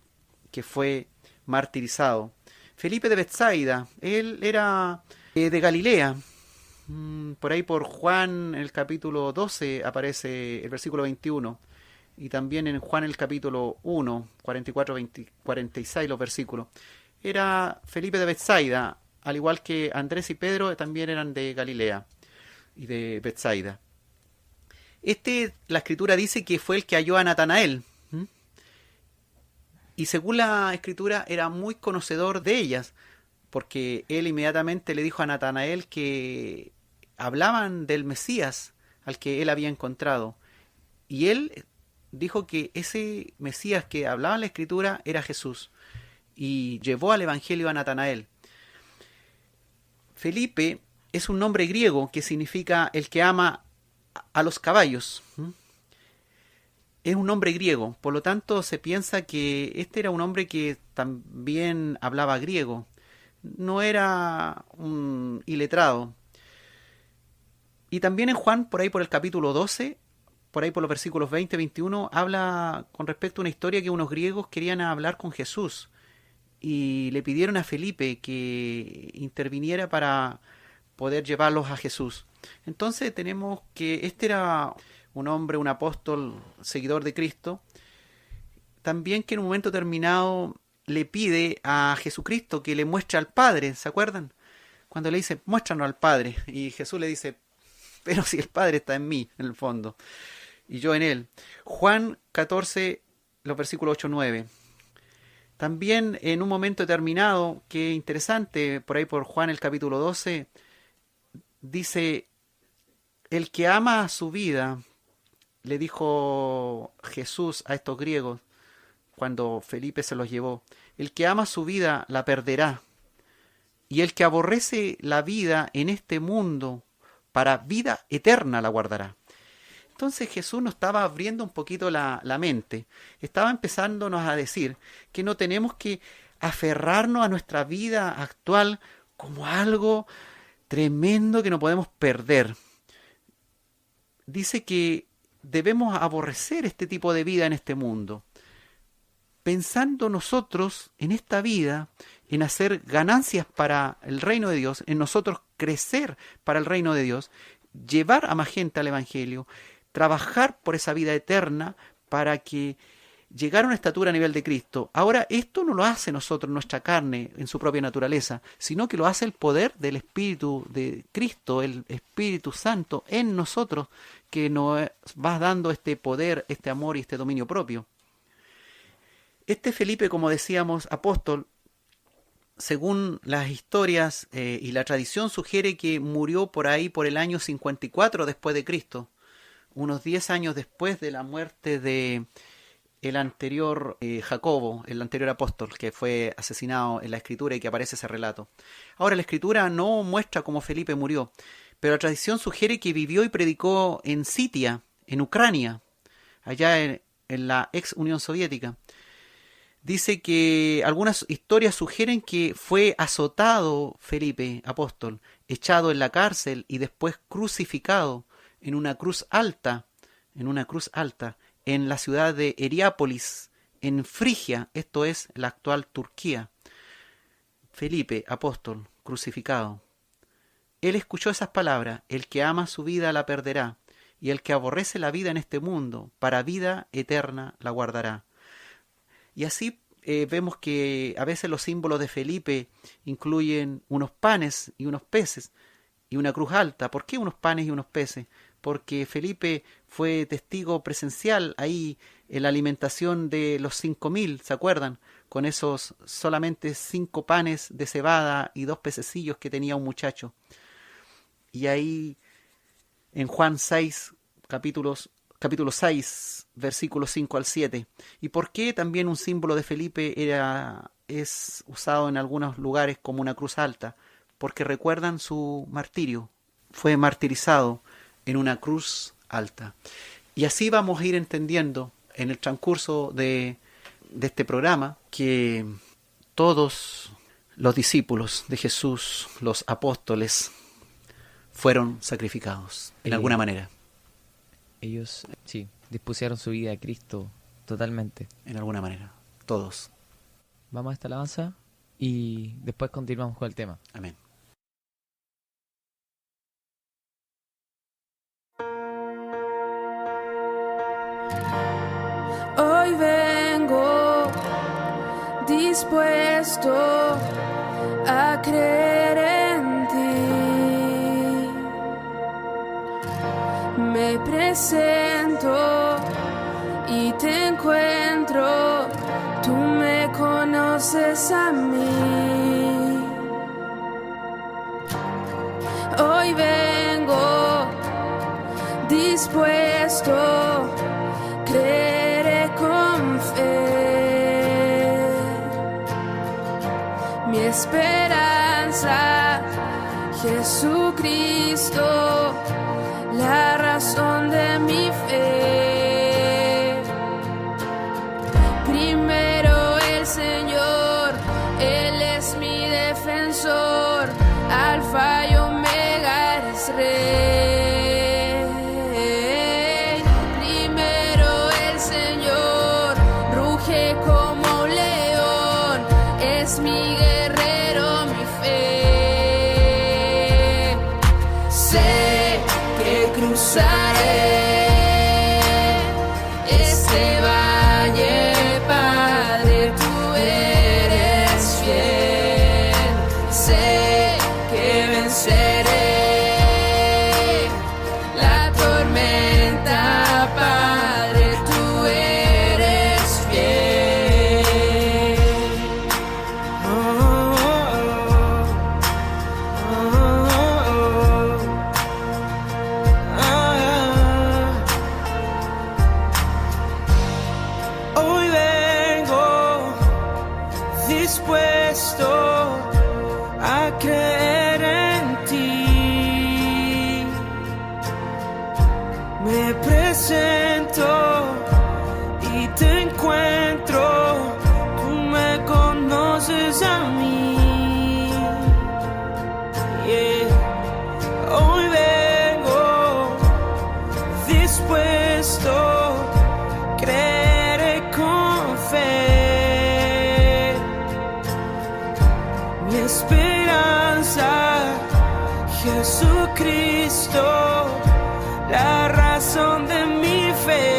que fue martirizado. Felipe de Betsaida, él era de Galilea. Por ahí por Juan, el capítulo 12, aparece el versículo 21. Y también en Juan el capítulo 1, 44, 46 los versículos. Era Felipe de Betsaida, al igual que Andrés y Pedro también eran de Galilea y de Betsaida. La escritura dice que fue el que halló a Natanael. Y según la escritura era muy conocedor de ellas, porque él inmediatamente le dijo a Natanael que hablaban del Mesías al que él había encontrado. Y él dijo que ese Mesías que hablaba en la escritura era Jesús. Y llevó al evangelio a Natanael. Felipe es un nombre griego que significa el que ama a los caballos. Es un nombre griego, por lo tanto se piensa que este era un hombre que también hablaba griego. No era un iletrado. Y también en Juan, por ahí por el capítulo 12, por ahí por los versículos 20 y 21, habla con respecto a una historia que unos griegos querían hablar con Jesús. Y le pidieron a Felipe que interviniera para poder llevarlos a Jesús. Entonces tenemos que este era un hombre, un apóstol, seguidor de Cristo, también que en un momento determinado le pide a Jesucristo que le muestre al Padre, ¿se acuerdan? Cuando le dice, muéstranos al Padre, y Jesús le dice, pero si el Padre está en mí, en el fondo, y yo en él. Juan 14, los versículos 8-9. También en un momento determinado, que interesante, por ahí por Juan el capítulo 12, dice, el que ama su vida, le dijo Jesús a estos griegos cuando Felipe se los llevó, el que ama su vida la perderá, y el que aborrece la vida en este mundo para vida eterna la guardará. Entonces Jesús nos estaba abriendo un poquito la mente, estaba empezándonos a decir que no tenemos que aferrarnos a nuestra vida actual como algo tremendo que no podemos perder. Dice que debemos aborrecer este tipo de vida en este mundo, pensando nosotros en esta vida, en hacer ganancias para el reino de Dios, en nosotros crecer para el reino de Dios, llevar a más gente al Evangelio, trabajar por esa vida eterna para que llegar a una estatura a nivel de Cristo. Ahora, esto no lo hace nosotros, nuestra carne, en su propia naturaleza, sino que lo hace el poder del Espíritu de Cristo, el Espíritu Santo en nosotros, que nos va dando este poder, este amor y este dominio propio. Este Felipe, como decíamos, apóstol, según las historias y la tradición, sugiere que murió por ahí por el año 54 después de Cristo, unos 10 años después de la muerte de el anterior Jacobo, el anterior apóstol, que fue asesinado en la Escritura y que aparece ese relato. Ahora, la Escritura no muestra cómo Felipe murió, pero la tradición sugiere que vivió y predicó en Sitia, en Ucrania, allá en la ex Unión Soviética. Dice que algunas historias sugieren que fue azotado Felipe, apóstol, echado en la cárcel y después crucificado en una cruz alta, en la ciudad de Heriápolis, en Frigia, esto es la actual Turquía. Felipe, apóstol, crucificado. Él escuchó esas palabras: el que ama su vida la perderá, y el que aborrece la vida en este mundo, para vida eterna la guardará. Y así vemos que a veces los símbolos de Felipe incluyen unos panes y unos peces y una cruz alta. ¿Por qué unos panes y unos peces? Porque Felipe fue testigo presencial ahí en la alimentación de los 5.000, ¿se acuerdan? Con esos solamente 5 panes de cebada y 2 pececillos que tenía un muchacho. Y ahí en Juan 6, capítulo 6, versículos 5 al 7. ¿Y por qué también un símbolo de Felipe es usado en algunos lugares como una cruz alta? Porque recuerdan su martirio. Fue martirizado en una cruz alta. Y así vamos a ir entendiendo en el transcurso de este programa que todos los discípulos de Jesús, los apóstoles, fueron sacrificados en alguna manera. Ellos, sí, dispusieron su vida a Cristo totalmente. En alguna manera, todos. Vamos a esta alabanza y después continuamos con el tema. Amén. Hoy vengo dispuesto a creer en ti. Me presento y te encuentro, tú me conoces a mí. Hoy vengo dispuesto, creeré con fe. Mi esperanza, Jesucristo, la razón de mi fe. Primero el Señor, Él es mi defensor, Alfa y Omega, eres Rey. Primero el Señor, ruge como un león, es mi guerrero, mi fe. Sé que cruzaré este valle, Padre, tú eres fiel. Sé que venceré la tormenta, Padre, tú eres fiel. Hoy vengo dispuesto a creer en ti. Me presento y te encuentro, tú me conoces a mí. Yeah. Hoy vengo dispuesto, creeré con fe. Mi esperanza, Jesucristo, la razón de mi fe.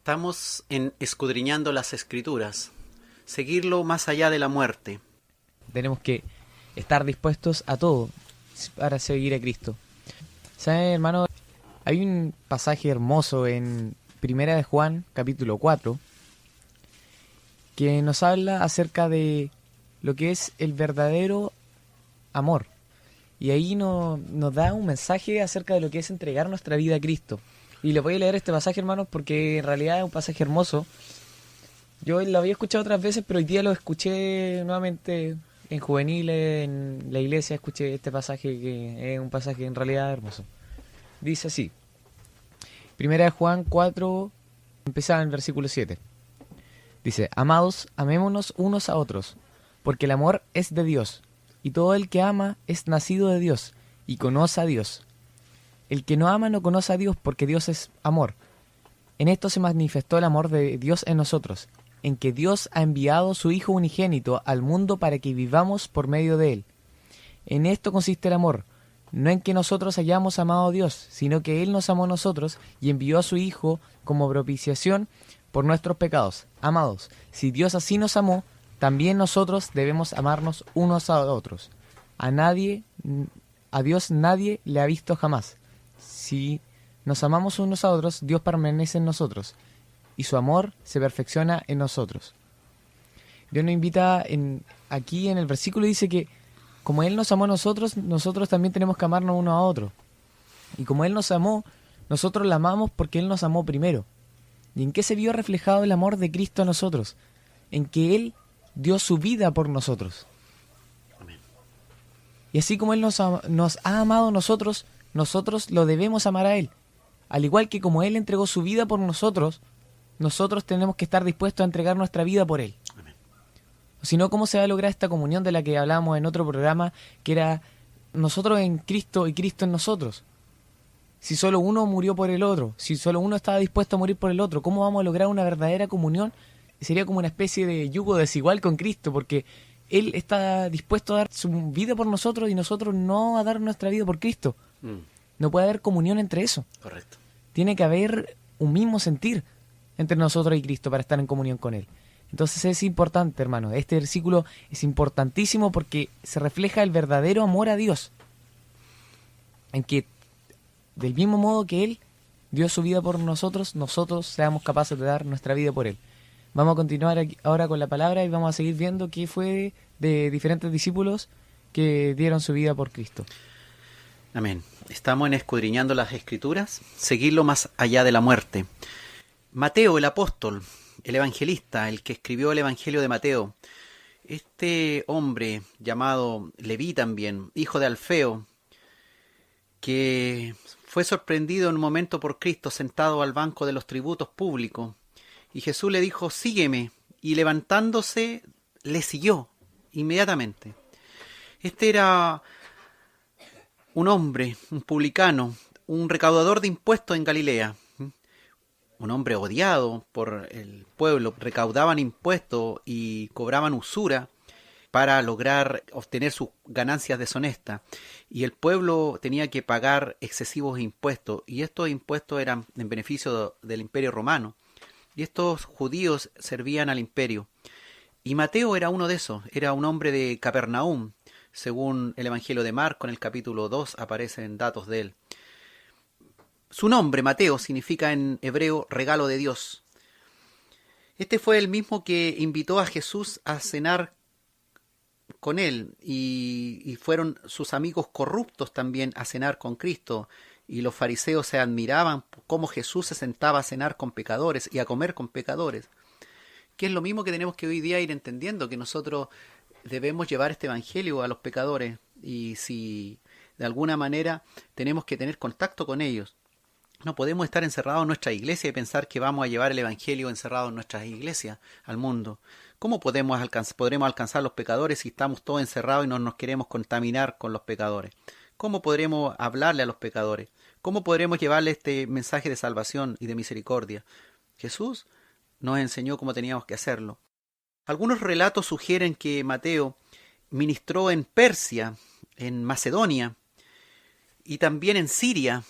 Estamos en escudriñando las Escrituras, seguirlo más allá de la muerte. Tenemos que estar dispuestos a todo para seguir a Cristo. ¿Saben, hermano? Hay un pasaje hermoso en Primera de Juan, capítulo 4, que nos habla acerca de lo que es el verdadero amor. Y ahí nos da un mensaje acerca de lo que es entregar nuestra vida a Cristo. Y le voy a leer este pasaje, hermanos, porque en realidad es un pasaje hermoso. Yo lo había escuchado otras veces, pero hoy día lo escuché nuevamente en juveniles, en la iglesia, escuché este pasaje que es un pasaje en realidad hermoso. Dice así, Primera de Juan 4, empezaba en el versículo 7. Dice, amados, amémonos unos a otros, porque el amor es de Dios, y todo el que ama es nacido de Dios, y conoce a Dios. El que no ama no conoce a Dios, porque Dios es amor. En esto se manifestó el amor de Dios en nosotros, en que Dios ha enviado su Hijo unigénito al mundo para que vivamos por medio de Él. En esto consiste el amor, no en que nosotros hayamos amado a Dios, sino que Él nos amó a nosotros y envió a su Hijo como propiciación por nuestros pecados. Amados, si Dios así nos amó, también nosotros debemos amarnos unos a otros. A Dios nadie le ha visto jamás. Si nos amamos unos a otros, Dios permanece en nosotros, y su amor se perfecciona en nosotros. Dios nos invita, aquí en el versículo dice que como Él nos amó a nosotros, nosotros también tenemos que amarnos unos a otros. Y como Él nos amó, nosotros la amamos porque Él nos amó primero. ¿Y en qué se vio reflejado el amor de Cristo a nosotros? En que Él dio su vida por nosotros. Amén. Y así como Él nos ha amado a nosotros, nosotros lo debemos amar a Él. Al igual que como Él entregó su vida por nosotros, nosotros tenemos que estar dispuestos a entregar nuestra vida por Él. Amén. Si no, ¿cómo se va a lograr esta comunión de la que hablábamos en otro programa, que era nosotros en Cristo y Cristo en nosotros? Si solo uno murió por el otro, si solo uno estaba dispuesto a morir por el otro, ¿cómo vamos a lograr una verdadera comunión? Sería como una especie de yugo desigual con Cristo, porque Él está dispuesto a dar su vida por nosotros y nosotros no a dar nuestra vida por Cristo. No puede haber comunión entre eso. Correcto. Tiene que haber un mismo sentir entre nosotros y Cristo para estar en comunión con Él. Entonces es importante, hermano. Este versículo es importantísimo porque se refleja el verdadero amor a Dios. En que, del mismo modo que Él dio su vida por nosotros, nosotros seamos capaces de dar nuestra vida por Él. Vamos a continuar ahora con la palabra y vamos a seguir viendo qué fue de diferentes discípulos que dieron su vida por Cristo. Amén. Estamos en escudriñando las Escrituras, seguirlo más allá de la muerte. Mateo, el apóstol, el evangelista, el que escribió el Evangelio de Mateo, este hombre llamado Leví también, hijo de Alfeo, que fue sorprendido en un momento por Cristo sentado al banco de los tributos públicos, y Jesús le dijo, sígueme, y levantándose le siguió inmediatamente. Este era un hombre, un publicano, un recaudador de impuestos en Galilea, un hombre odiado por el pueblo. Recaudaban impuestos y cobraban usura para lograr obtener sus ganancias deshonestas, y el pueblo tenía que pagar excesivos impuestos, y estos impuestos eran en beneficio del Imperio Romano, y estos judíos servían al imperio. Y Mateo era uno de esos, era un hombre de Capernaum. Según el Evangelio de Marco, en el capítulo 2 aparecen datos de él. Su nombre, Mateo, significa en hebreo regalo de Dios. Este fue el mismo que invitó a Jesús a cenar con él, y fueron sus amigos corruptos también a cenar con Cristo, y los fariseos se admiraban cómo Jesús se sentaba a cenar con pecadores y a comer con pecadores, que es lo mismo que tenemos que hoy día ir entendiendo, que nosotros debemos llevar este evangelio a los pecadores, y si de alguna manera tenemos que tener contacto con ellos. No podemos estar encerrados en nuestra iglesia y pensar que vamos a llevar el evangelio encerrado en nuestras iglesias al mundo. ¿Cómo podremos alcanzar los pecadores si estamos todos encerrados y no nos queremos contaminar con los pecadores? ¿Cómo podremos hablarle a los pecadores? ¿Cómo podremos llevarle este mensaje de salvación y de misericordia? Jesús nos enseñó cómo teníamos que hacerlo. Algunos relatos sugieren que Mateo ministró en Persia, en Macedonia, y también en Siria,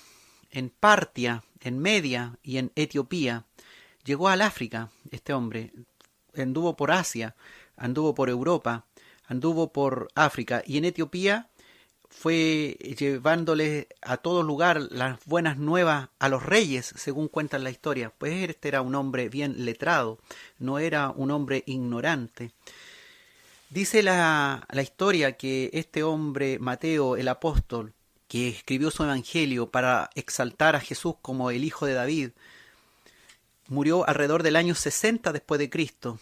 en Partia, en Media y en Etiopía, llegó al África, este hombre, anduvo por Asia, anduvo por Europa, anduvo por África, y en Etiopía fue llevándole a todo lugar las buenas nuevas a los reyes, según cuentan la historia. Pues este era un hombre bien letrado, no era un hombre ignorante. Dice la historia que este hombre, Mateo, el apóstol, que escribió su evangelio para exaltar a Jesús como el hijo de David, murió alrededor del año 60 después de Cristo,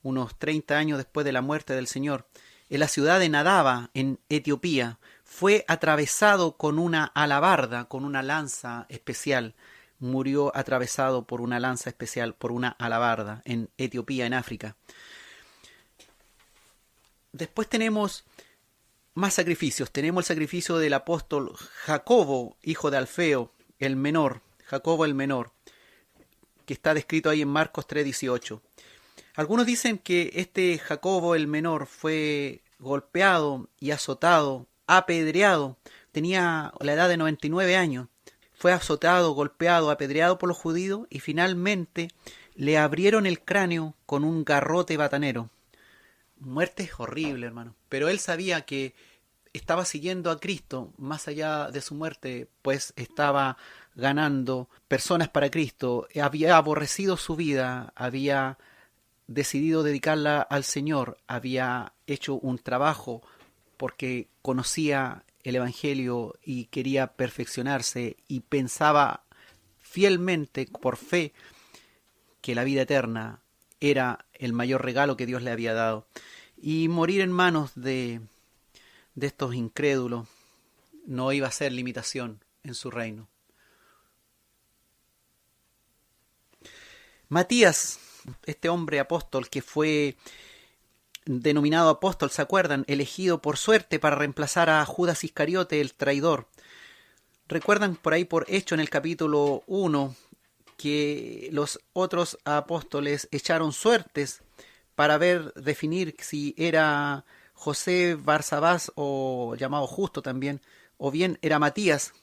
unos 30 años después de la muerte del Señor. En la ciudad de Nadaba, en Etiopía, fue atravesado con una alabarda, con una lanza especial. Murió atravesado por una lanza especial, por una alabarda, en Etiopía, en África. Después tenemos más sacrificios. Tenemos el sacrificio del apóstol Jacobo, hijo de Alfeo, el menor, Jacobo el menor, que está descrito ahí en Marcos 3:18. Algunos dicen que este Jacobo el menor fue golpeado y azotado, apedreado. Tenía la edad de 99 años. Fue azotado, golpeado, apedreado por los judíos y finalmente le abrieron el cráneo con un garrote batanero. Muerte horrible, hermano. Pero él sabía que estaba siguiendo a Cristo más allá de su muerte, pues estaba ganando personas para Cristo. Había aborrecido su vida, había decidido dedicarla al Señor, había hecho un trabajo porque conocía el Evangelio y quería perfeccionarse y pensaba fielmente, por fe, que la vida eterna era el mayor regalo que Dios le había dado. Y morir en manos de estos incrédulos no iba a ser limitación en su reino. Matías, este hombre apóstol que fue denominado apóstol, ¿se acuerdan? Elegido por suerte para reemplazar a Judas Iscariote, el traidor. ¿Recuerdan por ahí por Hecho en el capítulo 1 que los otros apóstoles echaron suertes para definir si era José Barsabás, o llamado Justo también, o bien era Matías,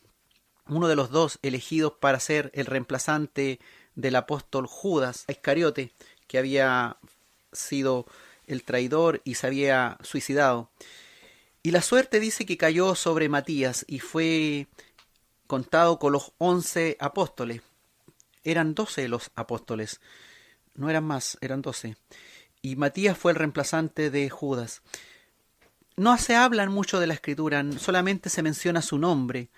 uno de los dos elegidos para ser el reemplazante del apóstol Judas Iscariote, que había sido el traidor y se había suicidado? Y la suerte dice que cayó sobre Matías y fue contado con los 11 apóstoles. Eran 12 los apóstoles, no eran más, eran 12. Y Matías fue el reemplazante de Judas. No se habla mucho de la Escritura, solamente se menciona su nombre,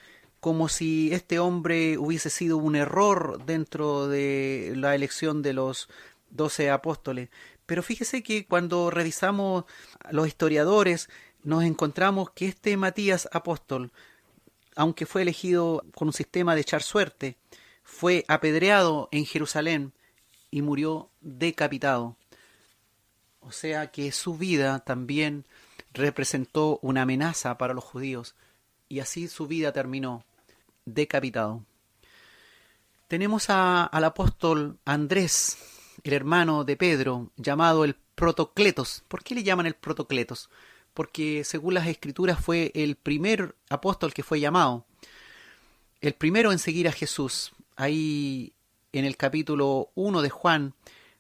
como si este hombre hubiese sido un error dentro de la elección de los 12 apóstoles. Pero fíjese que cuando revisamos los historiadores, nos encontramos que este Matías apóstol, aunque fue elegido con un sistema de echar suerte, fue apedreado en Jerusalén y murió decapitado. O sea que su vida también representó una amenaza para los judíos, y así su vida terminó, decapitado. Tenemos al apóstol Andrés, el hermano de Pedro, llamado el Protocletos. ¿Por qué le llaman el Protocletos? Porque según las escrituras fue el primer apóstol que fue llamado, el primero en seguir a Jesús. Ahí en el capítulo 1 de Juan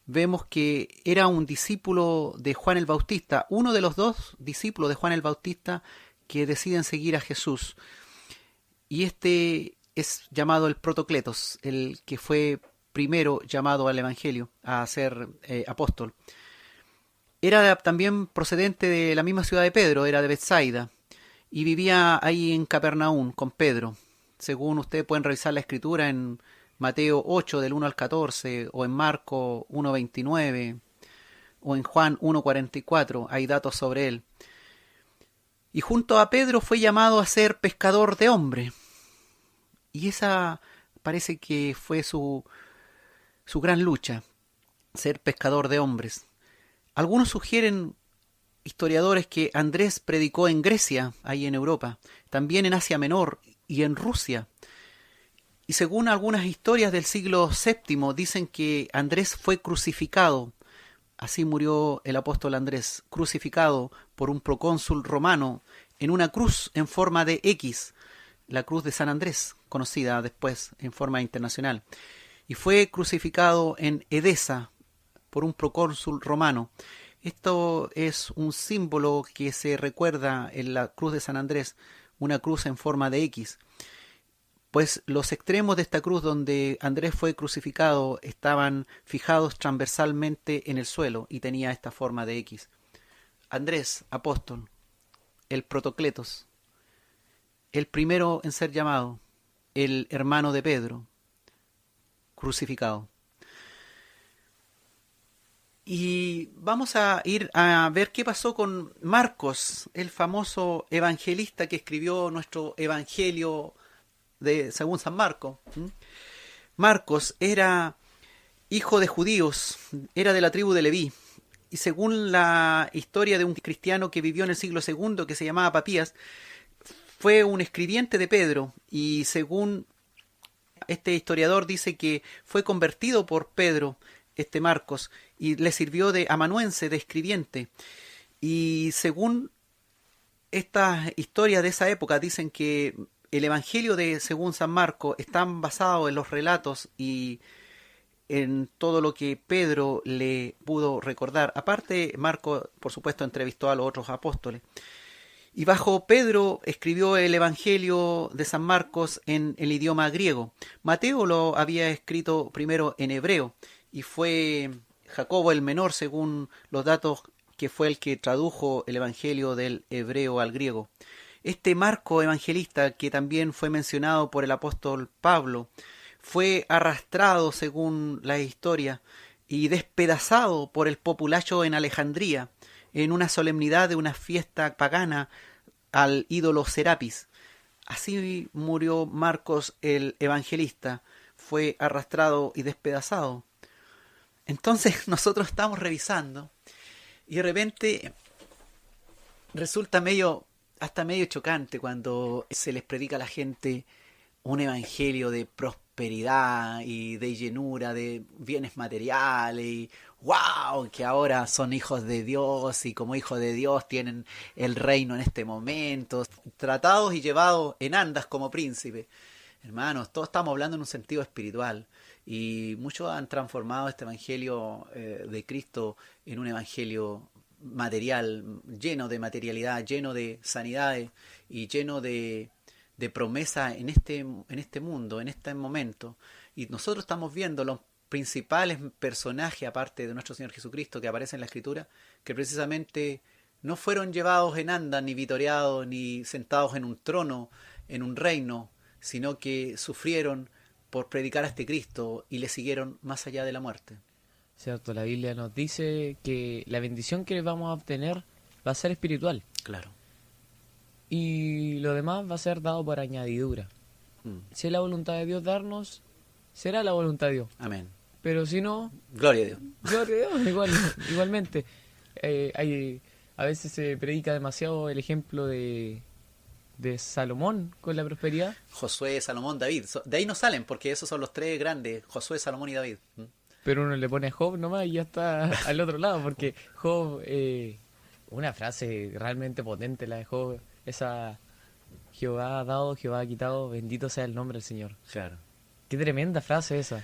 vemos que era un discípulo de Juan el Bautista, uno de los dos discípulos de Juan el Bautista que deciden seguir a Jesús. Y este es llamado el Protocletos, el que fue primero llamado al Evangelio a ser apóstol. Era también procedente de la misma ciudad de Pedro, era de Betsaida, y vivía ahí en Capernaum con Pedro. Según ustedes pueden revisar la escritura en Mateo 8 del 1 al 14, o en Marcos 1:29, o en Juan 1:44, hay datos sobre él. Y junto a Pedro fue llamado a ser pescador de hombres. Y esa parece que fue su gran lucha, ser pescador de hombres. Algunos sugieren, historiadores, que Andrés predicó en Grecia, ahí en Europa, también en Asia Menor y en Rusia. Y según algunas historias del siglo VII, dicen que Andrés fue crucificado. Así murió el apóstol Andrés, crucificado por un procónsul romano en una cruz en forma de X, la cruz de San Andrés, conocida después en forma internacional. y fue crucificado en Edesa por un procónsul romano. Esto es un símbolo que se recuerda en la cruz de San Andrés, una cruz en forma de X. Pues los extremos de esta cruz donde Andrés fue crucificado estaban fijados transversalmente en el suelo y tenía esta forma de X. Andrés, apóstol, el protocletos, el primero en ser llamado, el hermano de Pedro, crucificado. Y vamos a ir a ver qué pasó con Marcos, el famoso evangelista que escribió nuestro evangelio según San Marcos. Marcos era hijo de judíos, era de la tribu de Leví, y según la historia de un cristiano que vivió en el siglo II, que se llamaba Papías, fue un escribiente de Pedro, y según este historiador dice que fue convertido por Pedro, Marcos, y le sirvió de amanuense, de escribiente. Y según estas historias de esa época, dicen que el evangelio de según San Marcos está basado en los relatos y en todo lo que Pedro le pudo recordar. Aparte, Marcos, por supuesto, entrevistó a los otros apóstoles. Y bajo Pedro escribió el evangelio de San Marcos en el idioma griego. Mateo lo había escrito primero en hebreo, y fue Jacobo el menor, según los datos, que fue el que tradujo el evangelio del hebreo al griego. Este Marco evangelista, que también fue mencionado por el apóstol Pablo, fue arrastrado, según la historia, y despedazado por el populacho en Alejandría, en una solemnidad de una fiesta pagana al ídolo Serapis. Así murió Marcos el evangelista, fue arrastrado y despedazado. Entonces nosotros estamos revisando y de repente resulta hasta medio chocante cuando se les predica a la gente un evangelio de prosperidad y de llenura de bienes materiales y wow, que ahora son hijos de Dios y como hijos de Dios tienen el reino en este momento, tratados y llevados en andas como príncipes. Hermanos, todos estamos hablando en un sentido espiritual. Y muchos han transformado este evangelio de Cristo en un evangelio material, lleno de materialidad, lleno de sanidades y lleno de promesa en este mundo, en este momento. Y nosotros estamos viendo los principales personajes, aparte de nuestro Señor Jesucristo, que aparecen en la Escritura, que precisamente no fueron llevados en andas, ni vitoreados, ni sentados en un trono, en un reino, sino que sufrieron por predicar a este Cristo y le siguieron más allá de la muerte. Cierto, la Biblia nos dice que la bendición que vamos a obtener va a ser espiritual. Claro. Y lo demás va a ser dado por añadidura. Si es la voluntad de Dios darnos, será la voluntad de Dios. Amén. Pero si no... Gloria a Dios. Gloria a Dios, igualmente. A veces se predica demasiado el ejemplo de Salomón con la prosperidad. Josué, Salomón, David. De ahí no salen porque esos son los tres grandes, Josué, Salomón y David. Pero uno le pone a Job nomás y ya está al otro lado, porque Job, una frase realmente potente la de Job, esa: Jehová ha dado, Jehová ha quitado, bendito sea el nombre del Señor. Claro. Qué tremenda frase esa.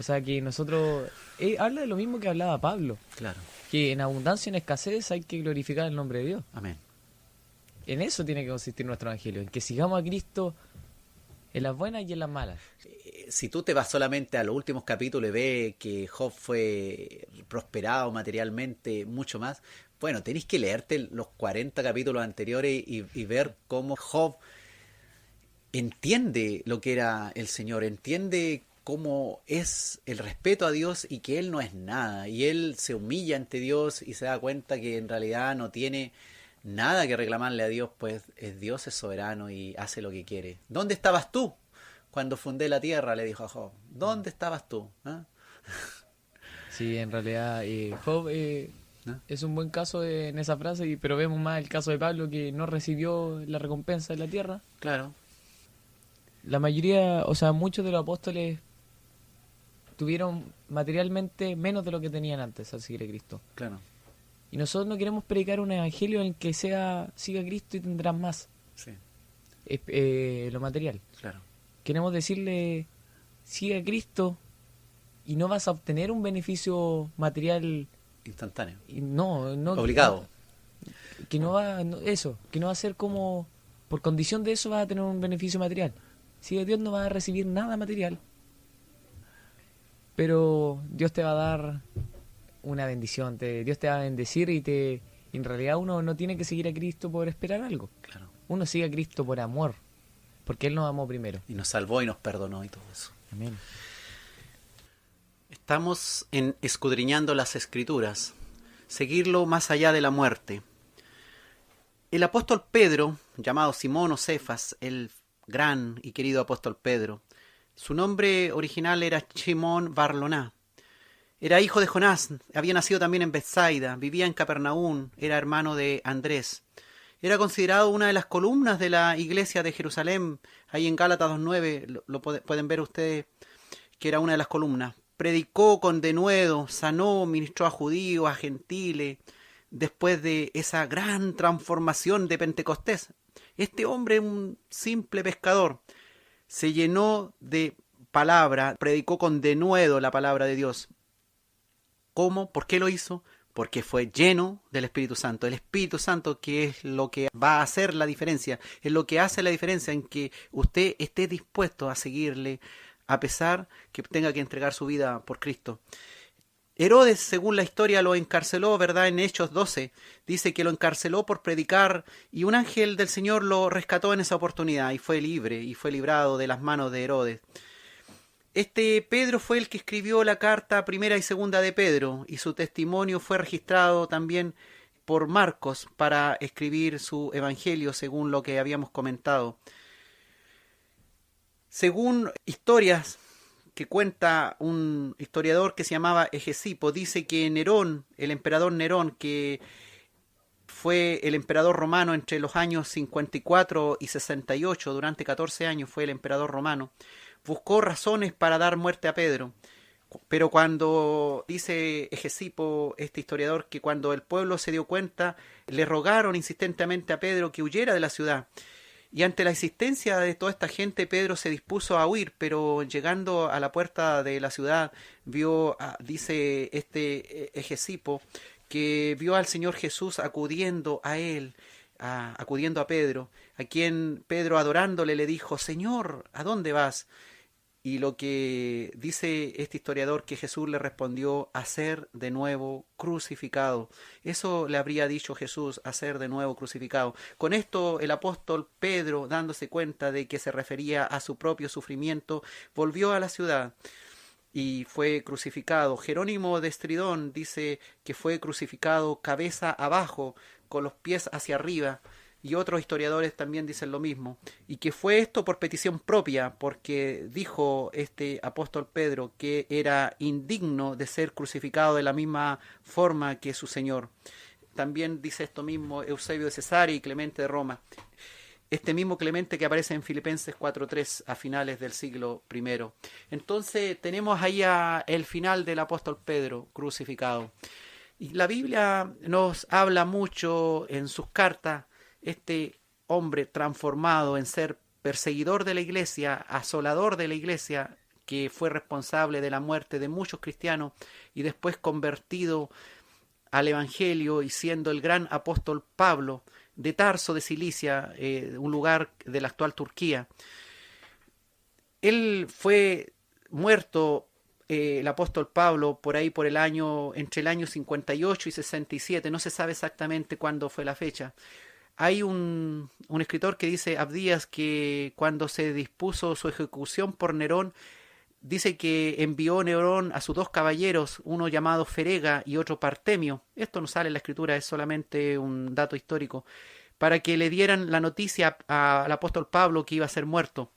O sea que nosotros, habla de lo mismo que hablaba Pablo. Claro. Que en abundancia y en escasez hay que glorificar el nombre de Dios. Amén. En eso tiene que consistir nuestro evangelio, en que sigamos a Cristo en las buenas y en las malas. Si tú te vas solamente a los últimos capítulos y ves que Job fue prosperado materialmente mucho más, bueno, tenés que leerte los 40 capítulos anteriores y ver cómo Job entiende lo que era el Señor, entiende cómo es el respeto a Dios y que Él no es nada, y Él se humilla ante Dios y se da cuenta que en realidad no tiene nada que reclamarle a Dios, pues Dios es soberano y hace lo que quiere. ¿Dónde estabas tú cuando fundé la tierra?, le dijo a Job. ¿Dónde estabas tú? ¿Ah? Sí, en realidad Job es un buen caso en esa frase, pero vemos más el caso de Pablo, que no recibió la recompensa de la tierra. Claro. La mayoría, o sea, muchos de los apóstoles tuvieron materialmente menos de lo que tenían antes al seguir a Cristo. Claro. Y nosotros no queremos predicar un evangelio en el que siga a Cristo y tendrás más. Sí. Lo material. Claro. Queremos decirle, sigue a Cristo y no vas a obtener un beneficio material Instantáneo. no Obligado. que no va que no va a ser como por condición de eso vas a tener un beneficio material. Si de Dios no vas a recibir nada material, pero Dios te va a dar una bendición, Dios te va a bendecir y en realidad uno no tiene que seguir a Cristo por esperar algo. Claro. Uno sigue a Cristo por amor, porque Él nos amó primero. Y nos salvó y nos perdonó y todo eso. Amén. Estamos escudriñando las Escrituras. Seguirlo más allá de la muerte. El apóstol Pedro, llamado Simón o Cefas, el gran y querido apóstol Pedro, su nombre original era Shimón Barloná. Era hijo de Jonás, había nacido también en Bethsaida, vivía en Capernaum, era hermano de Andrés. Era considerado una de las columnas de la iglesia de Jerusalén, ahí en Gálatas 2:9, pueden ver ustedes que era una de las columnas. Predicó con denuedo, sanó, ministró a judíos, a gentiles, después de esa gran transformación de Pentecostés. Este hombre, un simple pescador, se llenó de palabra, predicó con denuedo la palabra de Dios. ¿Cómo? ¿Por qué lo hizo? Porque fue lleno del Espíritu Santo. El Espíritu Santo, que es lo que va a hacer la diferencia, es lo que hace la diferencia en que usted esté dispuesto a seguirle, a pesar que tenga que entregar su vida por Cristo. Herodes, según la historia, lo encarceló, ¿verdad? En Hechos 12, dice que lo encarceló por predicar y un ángel del Señor lo rescató en esa oportunidad y fue libre y fue librado de las manos de Herodes. Este Pedro fue el que escribió la carta primera y segunda de Pedro y su testimonio fue registrado también por Marcos para escribir su evangelio, según lo que habíamos comentado. Según historias que cuenta un historiador que se llamaba Egesipo, dice que Nerón, el emperador Nerón, que fue el emperador romano entre los años 54 y 68, durante 14 años fue el emperador romano, buscó razones para dar muerte a Pedro. Pero cuando, dice Egesipo, este historiador, que cuando el pueblo se dio cuenta, le rogaron insistentemente a Pedro que huyera de la ciudad. Y ante la insistencia de toda esta gente, Pedro se dispuso a huir, pero llegando a la puerta de la ciudad, vio, dice este Egesipo, que vio al Señor Jesús acudiendo a él, acudiendo a Pedro, a quien Pedro, adorándole, le dijo: Señor, ¿a dónde vas? Y lo que dice este historiador, que Jesús le respondió: a ser de nuevo crucificado. Eso le habría dicho Jesús, a ser de nuevo crucificado. Con esto el apóstol Pedro, dándose cuenta de que se refería a su propio sufrimiento, volvió a la ciudad y fue crucificado. Jerónimo de Estridón dice que fue crucificado cabeza abajo, con los pies hacia arriba. Y otros historiadores también dicen lo mismo, y que fue esto por petición propia, porque dijo este apóstol Pedro que era indigno de ser crucificado de la misma forma que su Señor. También dice esto mismo Eusebio de Cesarea y Clemente de Roma. Este mismo Clemente que aparece en Filipenses 4:3 a finales del siglo I. Entonces tenemos ahí el final del apóstol Pedro crucificado. Y la Biblia nos habla mucho en sus cartas. Este hombre transformado en ser perseguidor de la iglesia, asolador de la iglesia, que fue responsable de la muerte de muchos cristianos y después convertido al evangelio y siendo el gran apóstol Pablo de Tarso de Cilicia, un lugar de la actual Turquía. Él fue muerto, el apóstol Pablo, por ahí por entre el año 58 y 67, no se sabe exactamente cuándo fue la fecha. Hay un escritor que dice, Abdías, que cuando se dispuso su ejecución por Nerón, dice que envió Nerón a sus dos caballeros, uno llamado Ferega y otro Partemio. Esto no sale en la escritura, es solamente un dato histórico, para que le dieran la noticia al apóstol Pablo que iba a ser muerto.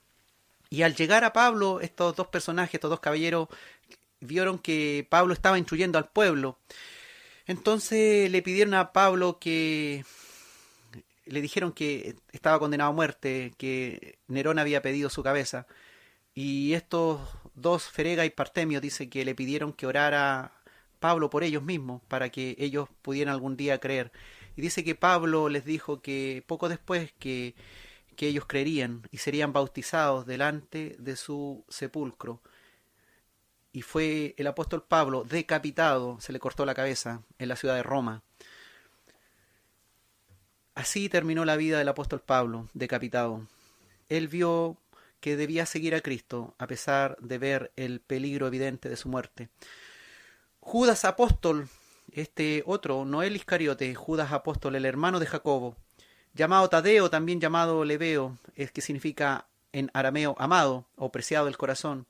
Y al llegar a Pablo, estos dos personajes, estos dos caballeros, vieron que Pablo estaba instruyendo al pueblo. Entonces le pidieron a Pablo le dijeron que estaba condenado a muerte, que Nerón había pedido su cabeza. Y estos dos, Ferega y Partemio, dice que le pidieron que orara Pablo por ellos mismos, para que ellos pudieran algún día creer. Y dice que Pablo les dijo que poco después que ellos creerían y serían bautizados delante de su sepulcro. y fue el apóstol Pablo decapitado, se le cortó la cabeza en la ciudad de Roma. Así terminó la vida del apóstol Pablo, decapitado. Él vio que debía seguir a Cristo a pesar de ver el peligro evidente de su muerte. Judas apóstol, este otro, no el Iscariote, Judas apóstol, el hermano de Jacobo, llamado Tadeo, también llamado Lebeo, es que significa en arameo amado o preciado del corazón,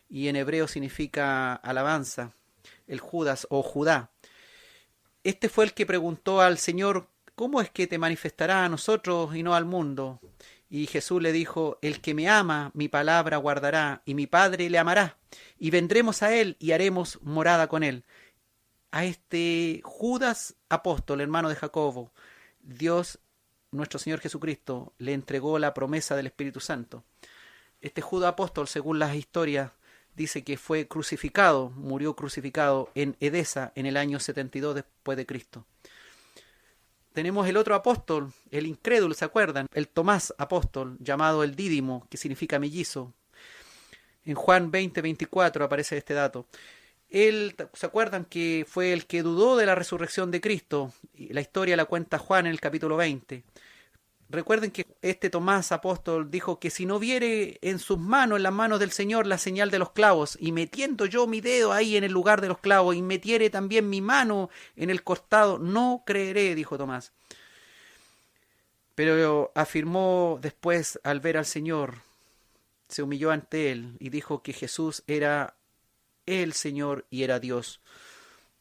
y en hebreo significa alabanza, el Judas o Judá. Este fue el que preguntó al Señor: ¿cómo es que te manifestará a nosotros y no al mundo? Y Jesús le dijo: el que me ama, mi palabra guardará, y mi Padre le amará, y vendremos a él y haremos morada con él. A este Judas apóstol, hermano de Jacobo, Dios, nuestro Señor Jesucristo, le entregó la promesa del Espíritu Santo. Este Judas apóstol, según las historias, dice que fue crucificado, murió crucificado en Edesa en el año 72 después de Cristo. Tenemos el otro apóstol, el incrédulo, ¿se acuerdan? El Tomás apóstol, llamado el Dídimo, que significa mellizo. En Juan 20:24 aparece este dato. Él, ¿se acuerdan que fue el que dudó de la resurrección de Cristo? La historia la cuenta Juan en el capítulo 20. Recuerden que este Tomás apóstol dijo que si no viere en sus manos, en las manos del Señor, la señal de los clavos, y metiendo yo mi dedo ahí en el lugar de los clavos, y metiere también mi mano en el costado, no creeré, dijo Tomás. Pero afirmó después, al ver al Señor, se humilló ante él y dijo que Jesús era el Señor y era Dios.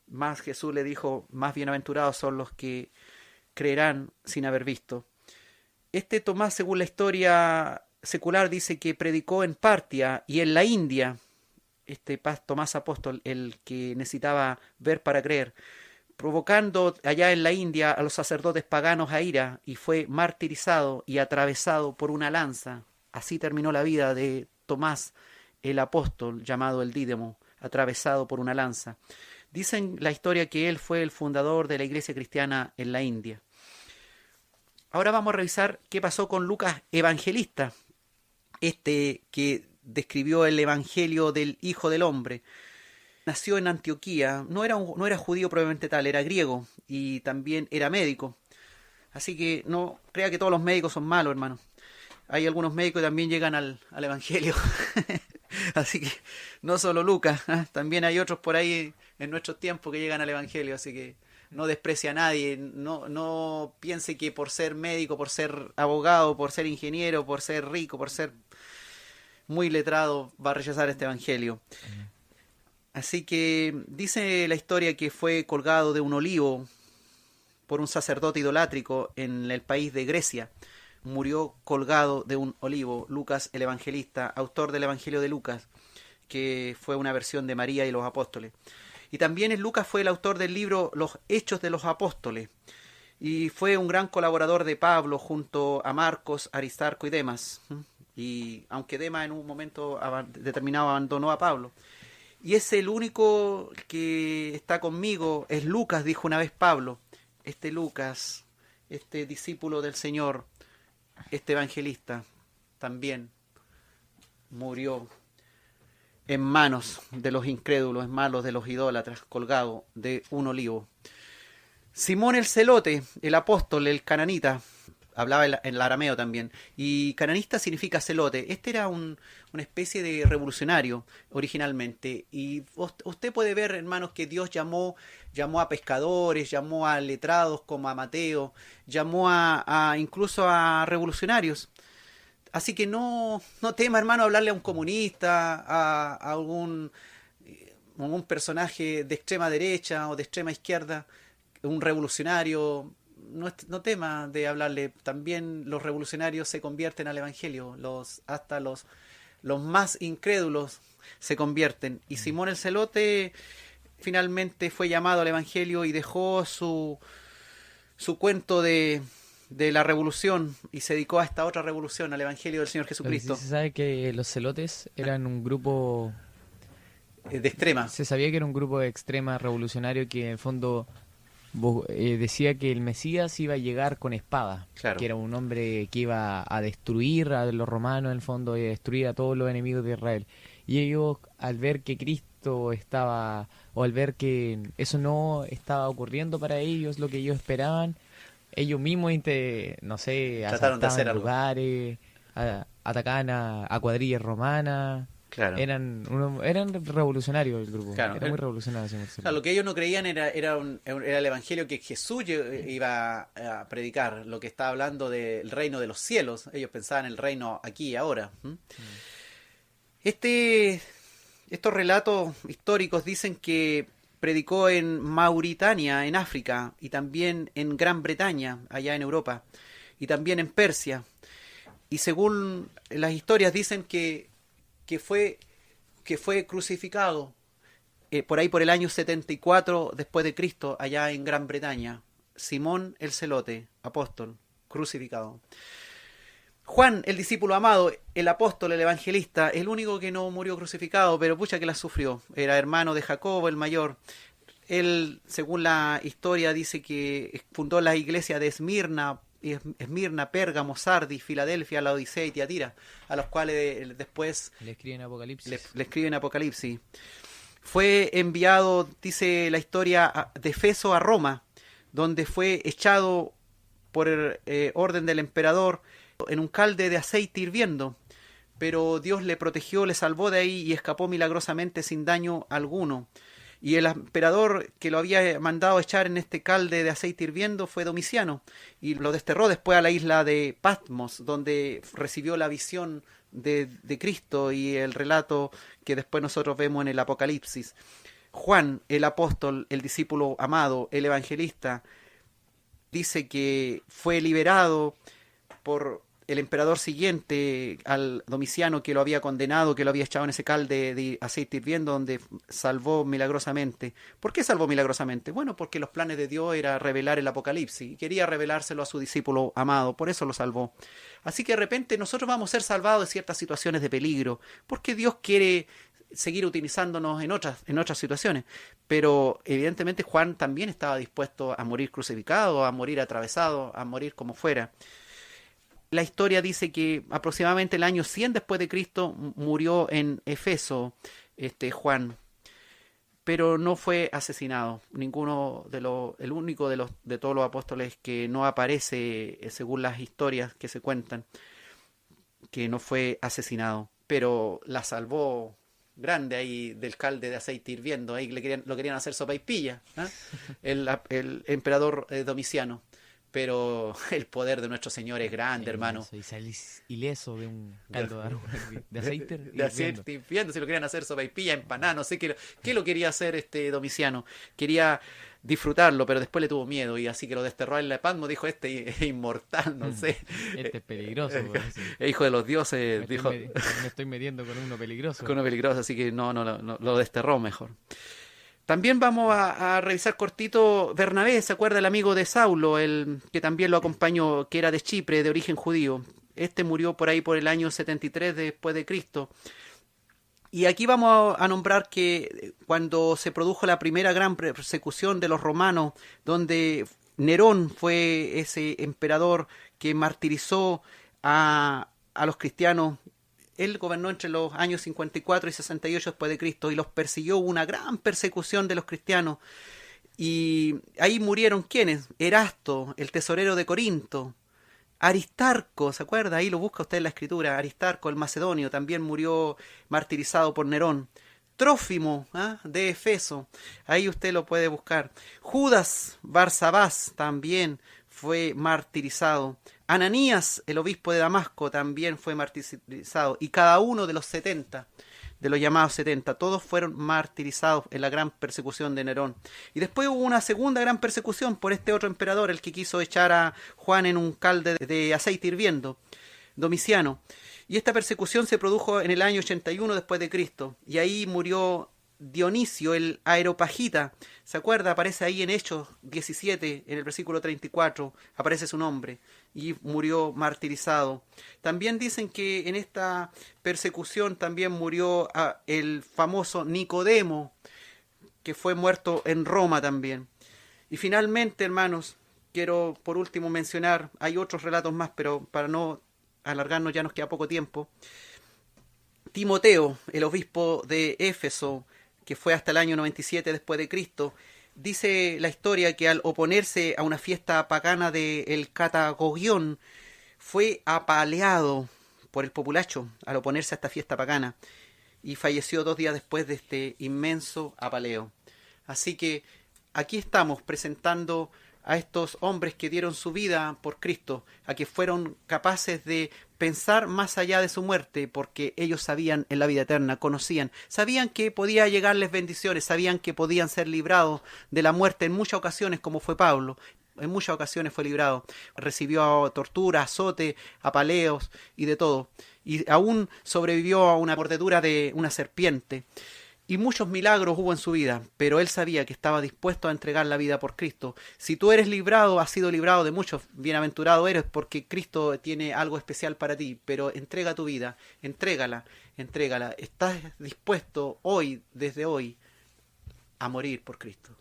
Más Jesús le dijo: más bienaventurados son los que creerán sin haber visto. Este Tomás, según la historia secular, dice que predicó en Partia y en la India. Este Tomás apóstol, el que necesitaba ver para creer, provocando allá en la India a los sacerdotes paganos a ira, y fue martirizado y atravesado por una lanza. Así terminó la vida de Tomás el apóstol, llamado el Dídimo, atravesado por una lanza. Dicen la historia que él fue el fundador de la iglesia cristiana en la India. Ahora vamos a revisar qué pasó con Lucas Evangelista, este que describió el Evangelio del Hijo del Hombre. Nació en Antioquía, no era judío probablemente tal, era griego y también era médico. Así que no crea que todos los médicos son malos, hermano. Hay algunos médicos que también llegan al Evangelio. Así que no solo Lucas, también hay otros por ahí en nuestros tiempos que llegan al Evangelio, así que no desprecia a nadie, no piense que por ser médico, por ser abogado, por ser ingeniero, por ser rico, por ser muy letrado, va a rechazar este evangelio. Así que dice la historia que fue colgado de un olivo por un sacerdote idolátrico en el país de Grecia. Murió colgado de un olivo. Lucas el Evangelista, autor del Evangelio de Lucas, que fue una versión de María y los apóstoles. Y también Lucas fue el autor del libro Los Hechos de los Apóstoles, y fue un gran colaborador de Pablo junto a Marcos, Aristarco y Demas. Y aunque Demas en un momento determinado abandonó a Pablo. Y es el único que está conmigo, es Lucas, dijo una vez Pablo. Este Lucas, este discípulo del Señor, este evangelista, también murió en manos de los incrédulos, en manos de los idólatras, colgado de un olivo. Simón el Celote, el apóstol, el cananita, hablaba en el arameo también, y cananista significa celote. Este era una especie de revolucionario originalmente, y usted puede ver, hermanos, que Dios llamó a pescadores, llamó a letrados como a Mateo, llamó incluso a revolucionarios. Así que no tema, hermano, hablarle a un comunista, a algún personaje de extrema derecha o de extrema izquierda, un revolucionario. No tema de hablarle. También los revolucionarios se convierten al evangelio. Hasta los más incrédulos se convierten. Y Simón el Celote finalmente fue llamado al evangelio y dejó su cuento de la revolución y se dedicó a esta otra revolución, al evangelio del Señor Jesucristo. Se sabe que los celotes eran un grupo de extrema. Se sabía que era un grupo de extrema revolucionario que en el fondo decía que el Mesías iba a llegar con espada, claro, que era un hombre que iba a destruir a los romanos en el fondo y a destruir a todos los enemigos de Israel. Y ellos, al ver que Cristo estaba, o al ver que eso no estaba ocurriendo para ellos, lo que ellos esperaban, ellos mismos, no sé, Trataron de hacer asaltaban algo. lugares, atacaban a cuadrillas romanas. Claro. Eran revolucionarios el grupo. Claro. Era muy revolucionario. O sea, lo que ellos no creían era el evangelio que Jesús iba a predicar, lo que estaba hablando del reino de los cielos. Ellos pensaban en el reino aquí y ahora. Estos relatos históricos dicen que predicó en Mauritania, en África, y también en Gran Bretaña, allá en Europa, y también en Persia. Y según las historias dicen que fue crucificado por ahí por el año 74 después de Cristo, allá en Gran Bretaña. Simón el Celote, apóstol, crucificado. Juan, el discípulo amado, el apóstol, el evangelista, el único que no murió crucificado, pero pucha que la sufrió. Era hermano de Jacobo, el mayor. Él, según la historia, dice que fundó la iglesia de Esmirna, Pérgamo, Sardis, Filadelfia, Laodicea y Tiatira, a los cuales después Le escriben Apocalipsis. le escriben Apocalipsis. Fue enviado, dice la historia, de Efeso a Roma, donde fue echado por orden del emperador en un calde de aceite hirviendo, pero Dios le protegió, le salvó de ahí y escapó milagrosamente sin daño alguno. Y el emperador que lo había mandado echar en este calde de aceite hirviendo fue Domiciano, y lo desterró después a la isla de Patmos, donde recibió la visión de Cristo y el relato que después nosotros vemos en el Apocalipsis. Juan, el apóstol, el discípulo amado, el evangelista, dice que fue liberado por el emperador siguiente al Domiciano, que lo había condenado, que lo había echado en ese calde de aceite hirviendo, donde salvó milagrosamente. ¿Por qué salvó milagrosamente? Bueno, porque los planes de Dios era revelar el Apocalipsis y quería revelárselo a su discípulo amado, por eso lo salvó. Así que de repente nosotros vamos a ser salvados de ciertas situaciones de peligro, porque Dios quiere seguir utilizándonos en otras situaciones. Pero evidentemente Juan también estaba dispuesto a morir crucificado, a morir atravesado, a morir como fuera. La historia dice que aproximadamente el año 100 después de Cristo murió en Efeso Juan, pero no fue asesinado. El único de todos los apóstoles que no aparece, según las historias que se cuentan, que no fue asesinado, pero la salvó grande ahí del calde de aceite hirviendo. Ahí lo querían hacer sopaipilla, ¿eh? el emperador Domiciano. Pero el poder de nuestro Señor es grande, hermano. Y salís ileso de un caldo de aceite. De aceite hirviendo. Si lo querían hacer sopaipilla, empanada, no sé qué lo quería hacer Domiciano. Quería disfrutarlo, pero después le tuvo miedo y así que lo desterró en la Patmos. Dijo, es inmortal, no sé. Este es peligroso. Es hijo de los dioses. Me estoy metiendo con uno peligroso. Con uno peligroso, así que no lo desterró mejor. También vamos a revisar cortito Bernabé, ¿se acuerda el amigo de Saulo, el que también lo acompañó, que era de Chipre, de origen judío? Este murió por ahí por el año 73 después de Cristo. Y aquí vamos a nombrar que cuando se produjo la primera gran persecución de los romanos, donde Nerón fue ese emperador que martirizó a los cristianos. Él gobernó entre los años 54 y 68 después de Cristo y los persiguió, una gran persecución de los cristianos. Y ahí murieron ¿quiénes? Erasto, el tesorero de Corinto. Aristarco, ¿se acuerda? Ahí lo busca usted en la escritura. Aristarco, el macedonio, también murió martirizado por Nerón. Trófimo, de Efeso, ahí usted lo puede buscar. Judas Barsabás también fue martirizado. Ananías, el obispo de Damasco, también fue martirizado. Y cada uno de los 70, de los llamados 70, todos fueron martirizados en la gran persecución de Nerón. Y después hubo una segunda gran persecución por este otro emperador, el que quiso echar a Juan en un calde de aceite hirviendo, Domiciano. Y esta persecución se produjo en el año 81 después de Cristo. Y ahí murió Dionisio, el Areopagita. ¿Se acuerda? Aparece ahí en Hechos 17, en el versículo 34, aparece su nombre. Y murió martirizado. También dicen que en esta persecución también murió el famoso Nicodemo, que fue muerto en Roma también. Y finalmente, hermanos, quiero por último mencionar, hay otros relatos más, pero para no alargarnos ya nos queda poco tiempo, Timoteo, el obispo de Éfeso, que fue hasta el año 97 después de Cristo, dice la historia que al oponerse a una fiesta pagana del Catagogión, fue apaleado por el populacho al oponerse a esta fiesta pagana y falleció 2 días después de este inmenso apaleo. Así que aquí estamos presentando a estos hombres que dieron su vida por Cristo, a que fueron capaces de pensar más allá de su muerte, porque ellos sabían en la vida eterna, conocían, sabían que podía llegarles bendiciones, sabían que podían ser librados de la muerte en muchas ocasiones, como fue Pablo. En muchas ocasiones fue librado, recibió tortura, azote, apaleos y de todo, y aún sobrevivió a una mordedura de una serpiente. Y muchos milagros hubo en su vida, pero él sabía que estaba dispuesto a entregar la vida por Cristo. Si tú eres librado, has sido librado de muchos, bienaventurado eres, porque Cristo tiene algo especial para ti, pero entrega tu vida, entrégala. ¿Estás dispuesto hoy, desde hoy, a morir por Cristo?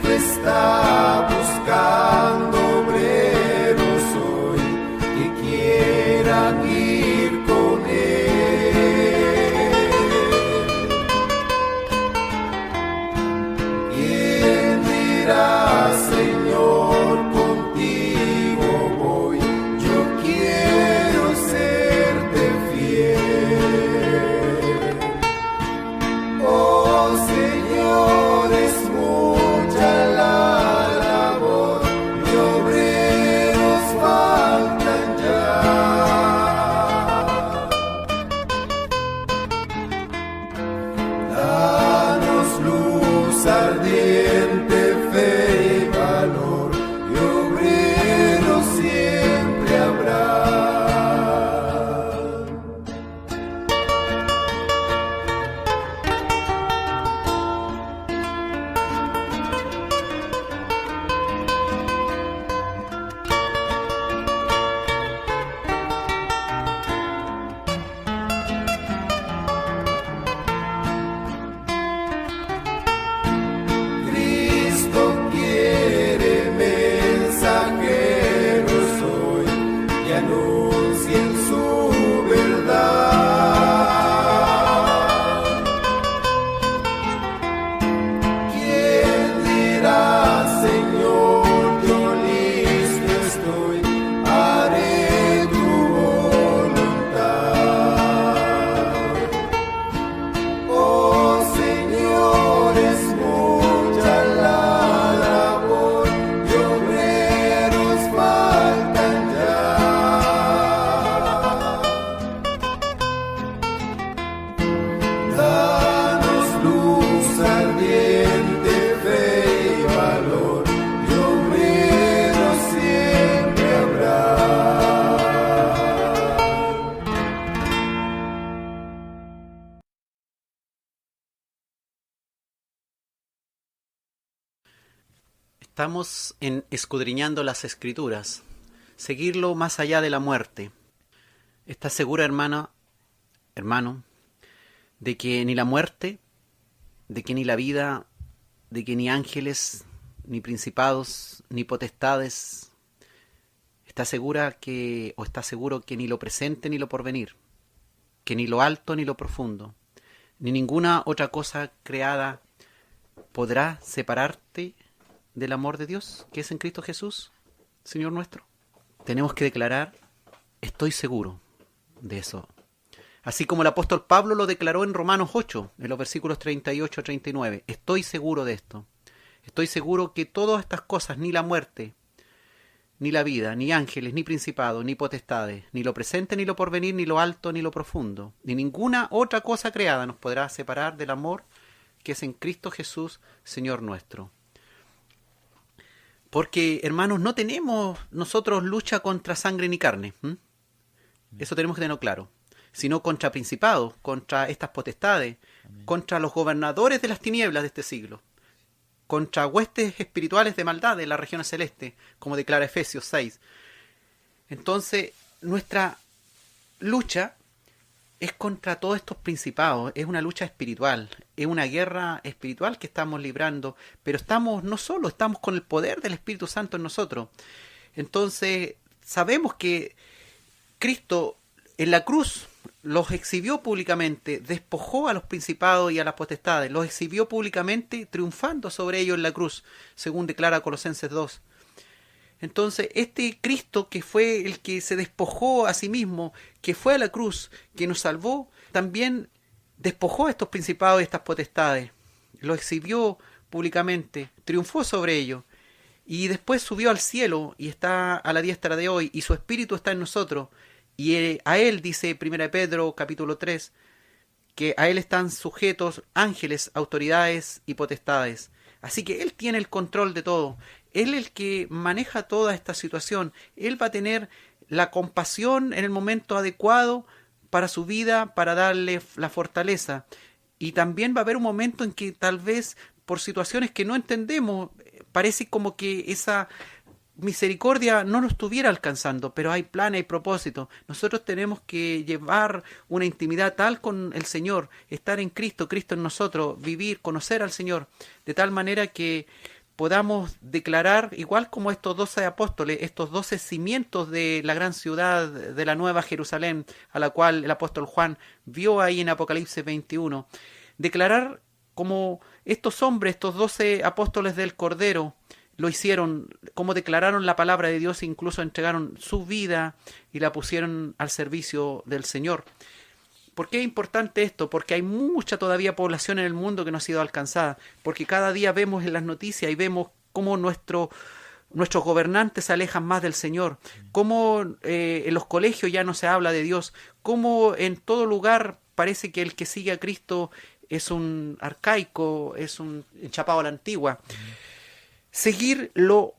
Está buscando obreros hoy que quieran ir con él. ¿Quién dirá, Señor, contigo voy? Yo quiero serte fiel. Oh Señor, es mucha la labor y obreros faltan ya. Danos luz ardiente, fe y valor, y obreros siempre habrá. Cristo quiere mensajeros hoy que anuncien su verdad. ¿Quién dirá, Señor, yo listo estoy, haré tu voluntad? Oh Señor, es mucha la labor y obreros faltan ya. Danos luz ardiente, fe y valor, y obreros siempre habrá. Estamos escudriñando las Escrituras, seguirlo más allá de la muerte. ¿Estás segura, hermano, de que ni la muerte, de que ni la vida, de que ni ángeles, ni principados, ni potestades, estás segura que, o estás seguro que ni lo presente ni lo porvenir, que ni lo alto ni lo profundo, ni ninguna otra cosa creada podrá separarte del amor de Dios que es en Cristo Jesús, Señor nuestro? Tenemos que declarar, estoy seguro de eso. Así como el apóstol Pablo lo declaró en Romanos 8, en los versículos 38 a 39. Estoy seguro de esto. Estoy seguro que todas estas cosas, ni la muerte, ni la vida, ni ángeles, ni principados, ni potestades, ni lo presente, ni lo porvenir, ni lo alto, ni lo profundo, ni ninguna otra cosa creada nos podrá separar del amor que es en Cristo Jesús, Señor nuestro. Porque, hermanos, no tenemos nosotros lucha contra sangre ni carne. Eso tenemos que tenerlo claro. Sino contra principados, contra estas potestades, contra los gobernadores de las tinieblas de este siglo. contra huestes espirituales de maldad en las regiones celestes, como declara Efesios 6. Entonces, nuestra lucha es contra todos estos principados, es una lucha espiritual, es una guerra espiritual que estamos librando, pero estamos no solo, estamos con el poder del Espíritu Santo en nosotros. Entonces, sabemos que Cristo en la cruz los exhibió públicamente, despojó a los principados y a las potestades, los exhibió públicamente triunfando sobre ellos en la cruz, según declara Colosenses 2. Entonces, este Cristo que fue el que se despojó a sí mismo, que fue a la cruz, que nos salvó, también despojó a estos principados y estas potestades, los exhibió públicamente, triunfó sobre ellos, y después subió al cielo y está a la diestra de hoy, y su Espíritu está en nosotros, y a él, dice 1 Pedro capítulo 3, que a él están sujetos ángeles, autoridades y potestades. Así que él tiene el control de todo. Él es el que maneja toda esta situación. Él va a tener la compasión en el momento adecuado para su vida, para darle la fortaleza. Y también va a haber un momento en que tal vez por situaciones que no entendemos, parece como que esa misericordia no nos estuviera alcanzando, pero hay plan, hay propósito. Nosotros tenemos que llevar una intimidad tal con el Señor, estar en Cristo, Cristo en nosotros, vivir, conocer al Señor, de tal manera que podamos declarar, igual como estos 12 apóstoles, estos 12 cimientos de la gran ciudad de la Nueva Jerusalén, a la cual el apóstol Juan vio ahí en Apocalipsis 21, declarar como estos hombres, estos 12 apóstoles del Cordero, lo hicieron, como declararon la palabra de Dios, incluso entregaron su vida y la pusieron al servicio del Señor. ¿Por qué es importante esto? Porque hay mucha todavía población en el mundo que no ha sido alcanzada, porque cada día vemos en las noticias y vemos cómo nuestros gobernantes se alejan más del Señor, cómo en los colegios ya no se habla de Dios, cómo en todo lugar parece que el que sigue a Cristo es un arcaico, es un enchapado a la antigua. Seguirlo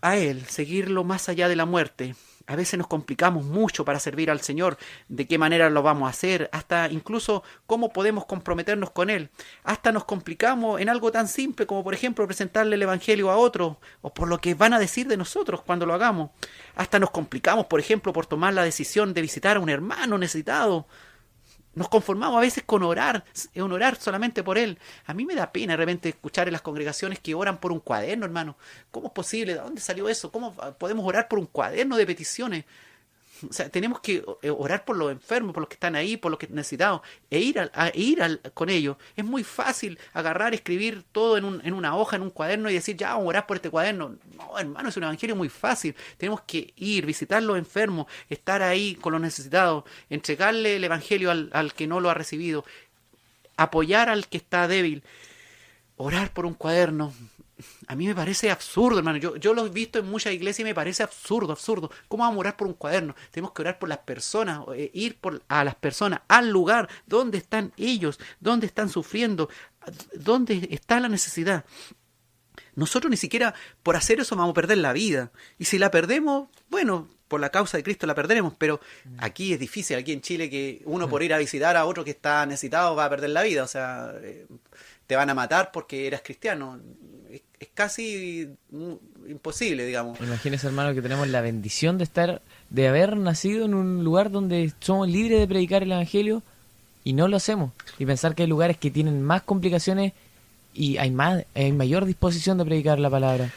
a Él, seguirlo más allá de la muerte. A veces nos complicamos mucho para servir al Señor, de qué manera lo vamos a hacer, hasta incluso cómo podemos comprometernos con Él. Hasta nos complicamos en algo tan simple como, por ejemplo, presentarle el Evangelio a otros, o por lo que van a decir de nosotros cuando lo hagamos. Hasta nos complicamos, por ejemplo, por tomar la decisión de visitar a un hermano necesitado. Nos conformamos a veces con orar solamente por él. A mí me da pena de repente escuchar en las congregaciones que oran por un cuaderno, hermano. ¿Cómo es posible? ¿De dónde salió eso? ¿Cómo podemos orar por un cuaderno de peticiones? O sea, tenemos que orar por los enfermos, por los que están ahí, por los que necesitados, e ir con ellos. Es muy fácil agarrar, escribir todo en una hoja, en un cuaderno y decir, ya, vamos a orar por este cuaderno. No, hermano, es un evangelio muy fácil. Tenemos que ir, visitar los enfermos, estar ahí con los necesitados, entregarle el evangelio al que no lo ha recibido, apoyar al que está débil, orar por un cuaderno. A mí me parece absurdo, hermano. Yo lo he visto en muchas iglesias y me parece absurdo. ¿Cómo vamos a orar por un cuaderno? Tenemos que orar por las personas, ir a las personas, al lugar donde están ellos, donde están sufriendo, donde está la necesidad. Nosotros ni siquiera por hacer eso vamos a perder la vida. Y si la perdemos, bueno, por la causa de Cristo la perderemos, pero aquí es difícil, aquí en Chile, que uno por ir a visitar a otro que está necesitado va a perder la vida. O sea, te van a matar porque eras cristiano. Es casi imposible, digamos. Imagínese, hermano, que tenemos la bendición de haber nacido en un lugar donde somos libres de predicar el evangelio y no lo hacemos. Y pensar que hay lugares que tienen más complicaciones y hay mayor disposición de predicar la palabra.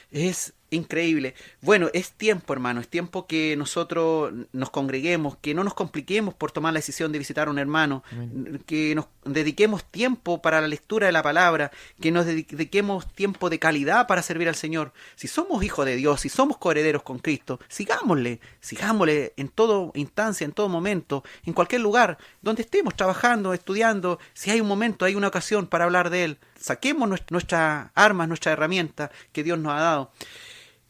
Es increíble. Bueno, es tiempo, hermano, es tiempo que nosotros nos congreguemos, que no nos compliquemos por tomar la decisión de visitar a un hermano, que nos dediquemos tiempo para la lectura de la palabra, que nos dediquemos tiempo de calidad para servir al Señor. Si somos hijos de Dios, si somos coherederos con Cristo, sigámosle en toda instancia, en todo momento, en cualquier lugar, donde estemos trabajando, estudiando. Si hay un momento, hay una ocasión para hablar de Él, saquemos nuestras armas, nuestra herramienta que Dios nos ha dado.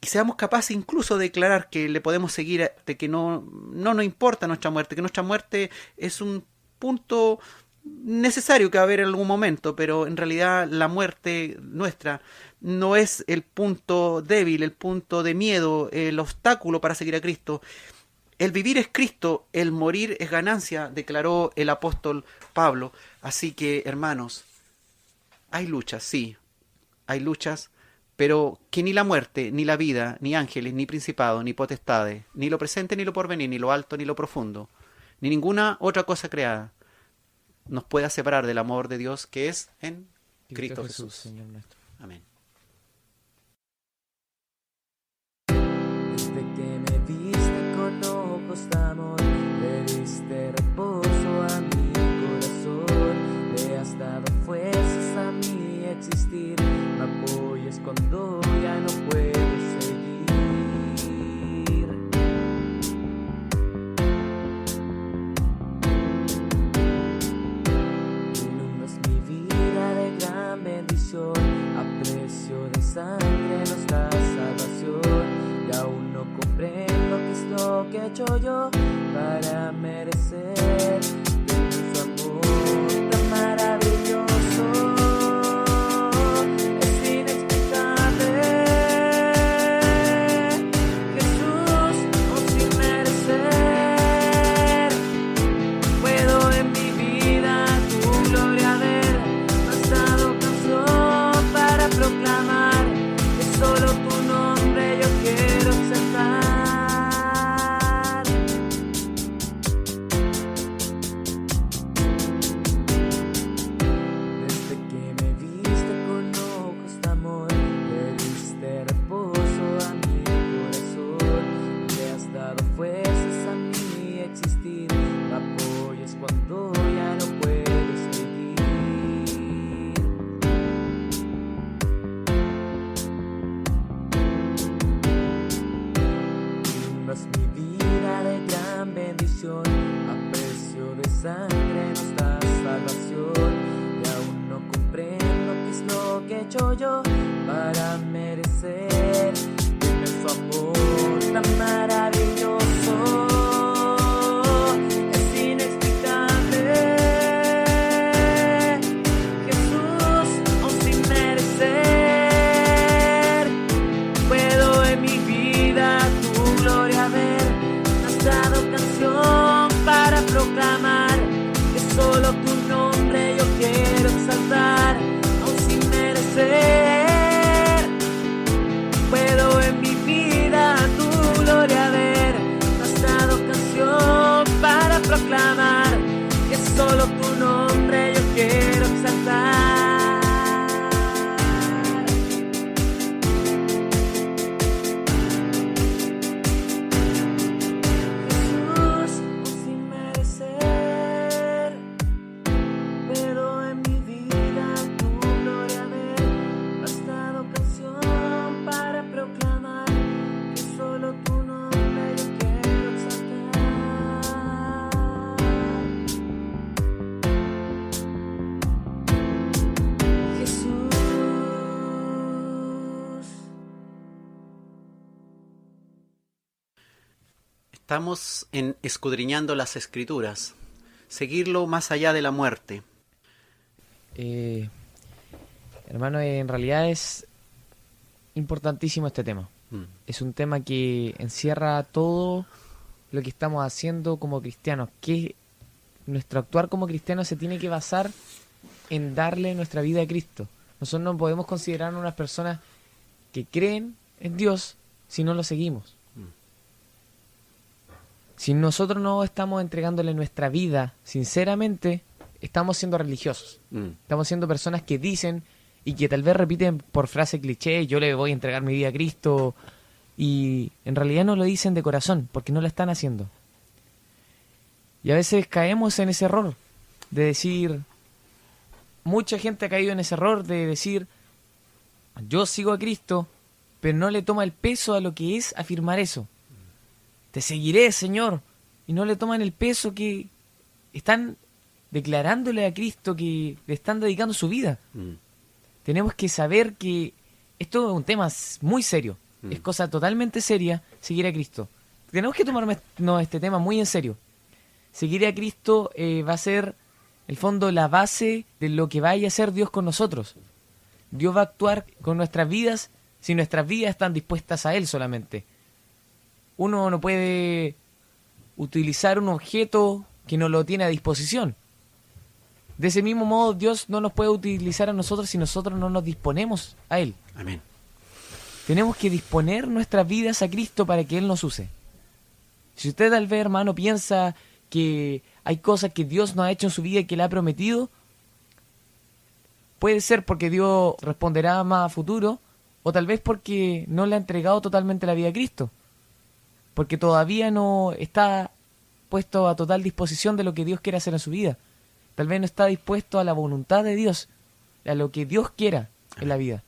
Y seamos capaces incluso de declarar que le podemos seguir, de que no nos importa nuestra muerte, que nuestra muerte es un punto necesario que va a haber en algún momento, pero en realidad la muerte nuestra no es el punto débil, el punto de miedo, el obstáculo para seguir a Cristo. El vivir es Cristo, el morir es ganancia, declaró el apóstol Pablo. Así que, hermanos, hay luchas, sí, hay luchas, pero que ni la muerte, ni la vida, ni ángeles, ni principados, ni potestades, ni lo presente, ni lo porvenir, ni lo alto, ni lo profundo, ni ninguna otra cosa creada nos pueda separar del amor de Dios que es en Cristo Jesús. Señor nuestro. Amén. Desde que me viste con ojos de amor, le diste reposo a mi corazón, le has dado fuerzas a mi existir, me apoyas cuando ya no puedo seguir. Inundas mi vida de gran bendición, a precio de sangre nos das salvación, y aún no comprendo qué es lo que he hecho yo para merecer tu amor tan maravilloso. Es inexplicable, Jesús, aún sin merecer, puedo en mi vida tu gloria ver, me has dado canción para proclamar que solo tu nombre yo quiero exaltar. Desde que me viste con ojos de amor, le diste reposo a mi corazón, le has dado fuerzas a mi existir, me apoyas cuando ya no puedo seguir. Inundas mi vida de gran bendición, a precio de sangre nos das salvación, y aún no comprendo qué es lo que he hecho yo para merecer su amor tan maravilloso. Es inexplicable, Jesús, aún sin merecer, puedo en mi vida tu gloria ver, me has dado canción para proclamar que solo tu nombre yo quiero exaltar, aún sin merecer, puedo en mi vida tu gloria ver, me has dado canción para proclamar que solo tu nombre yo quiero exaltar. Jesús, aún sin merecer, pero en mi vida tu gloria ver, me has dado canción para proclamar que solo tu nombre yo quiero exaltar. Jesús. Estamos en escudriñando las Escrituras, seguirlo más allá de la muerte. Hermano, en realidad es importantísimo este tema. Es un tema que encierra todo lo que estamos haciendo como cristianos, que nuestro actuar como cristianos se tiene que basar en darle nuestra vida a Cristo. Nosotros no podemos considerar unas personas que creen en Dios si no lo seguimos. Si nosotros no estamos entregándole nuestra vida sinceramente, estamos siendo religiosos. Estamos siendo personas que dicen y que tal vez repiten por frase cliché, yo le voy a entregar mi vida a Cristo, y en realidad no lo dicen de corazón, porque no lo están haciendo. Y a veces caemos en ese error de decir, mucha gente ha caído en ese error de decir, yo sigo a Cristo, pero no le toma el peso a lo que es afirmar eso. Te seguiré, Señor. Y no le toman el peso que están declarándole a Cristo, que le están dedicando su vida. Tenemos que saber que esto es un tema muy serio. Es cosa totalmente seria seguir a Cristo. Tenemos que tomarnos este tema muy en serio. Seguir a Cristo va a ser, en el fondo, la base de lo que vaya a hacer Dios con nosotros. Dios va a actuar con nuestras vidas si nuestras vidas están dispuestas a Él solamente. Uno no puede utilizar un objeto que no lo tiene a disposición. De ese mismo modo, Dios no nos puede utilizar a nosotros si nosotros no nos disponemos a Él. Amén. Tenemos que disponer nuestras vidas a Cristo para que Él nos use. Si usted tal vez, hermano, piensa que hay cosas que Dios no ha hecho en su vida y que le ha prometido, puede ser porque Dios responderá más a futuro, o tal vez porque no le ha entregado totalmente la vida a Cristo, porque todavía no está puesto a total disposición de lo que Dios quiere hacer en su vida. Tal vez no está dispuesto a la voluntad de Dios, a lo que Dios quiera en la vida.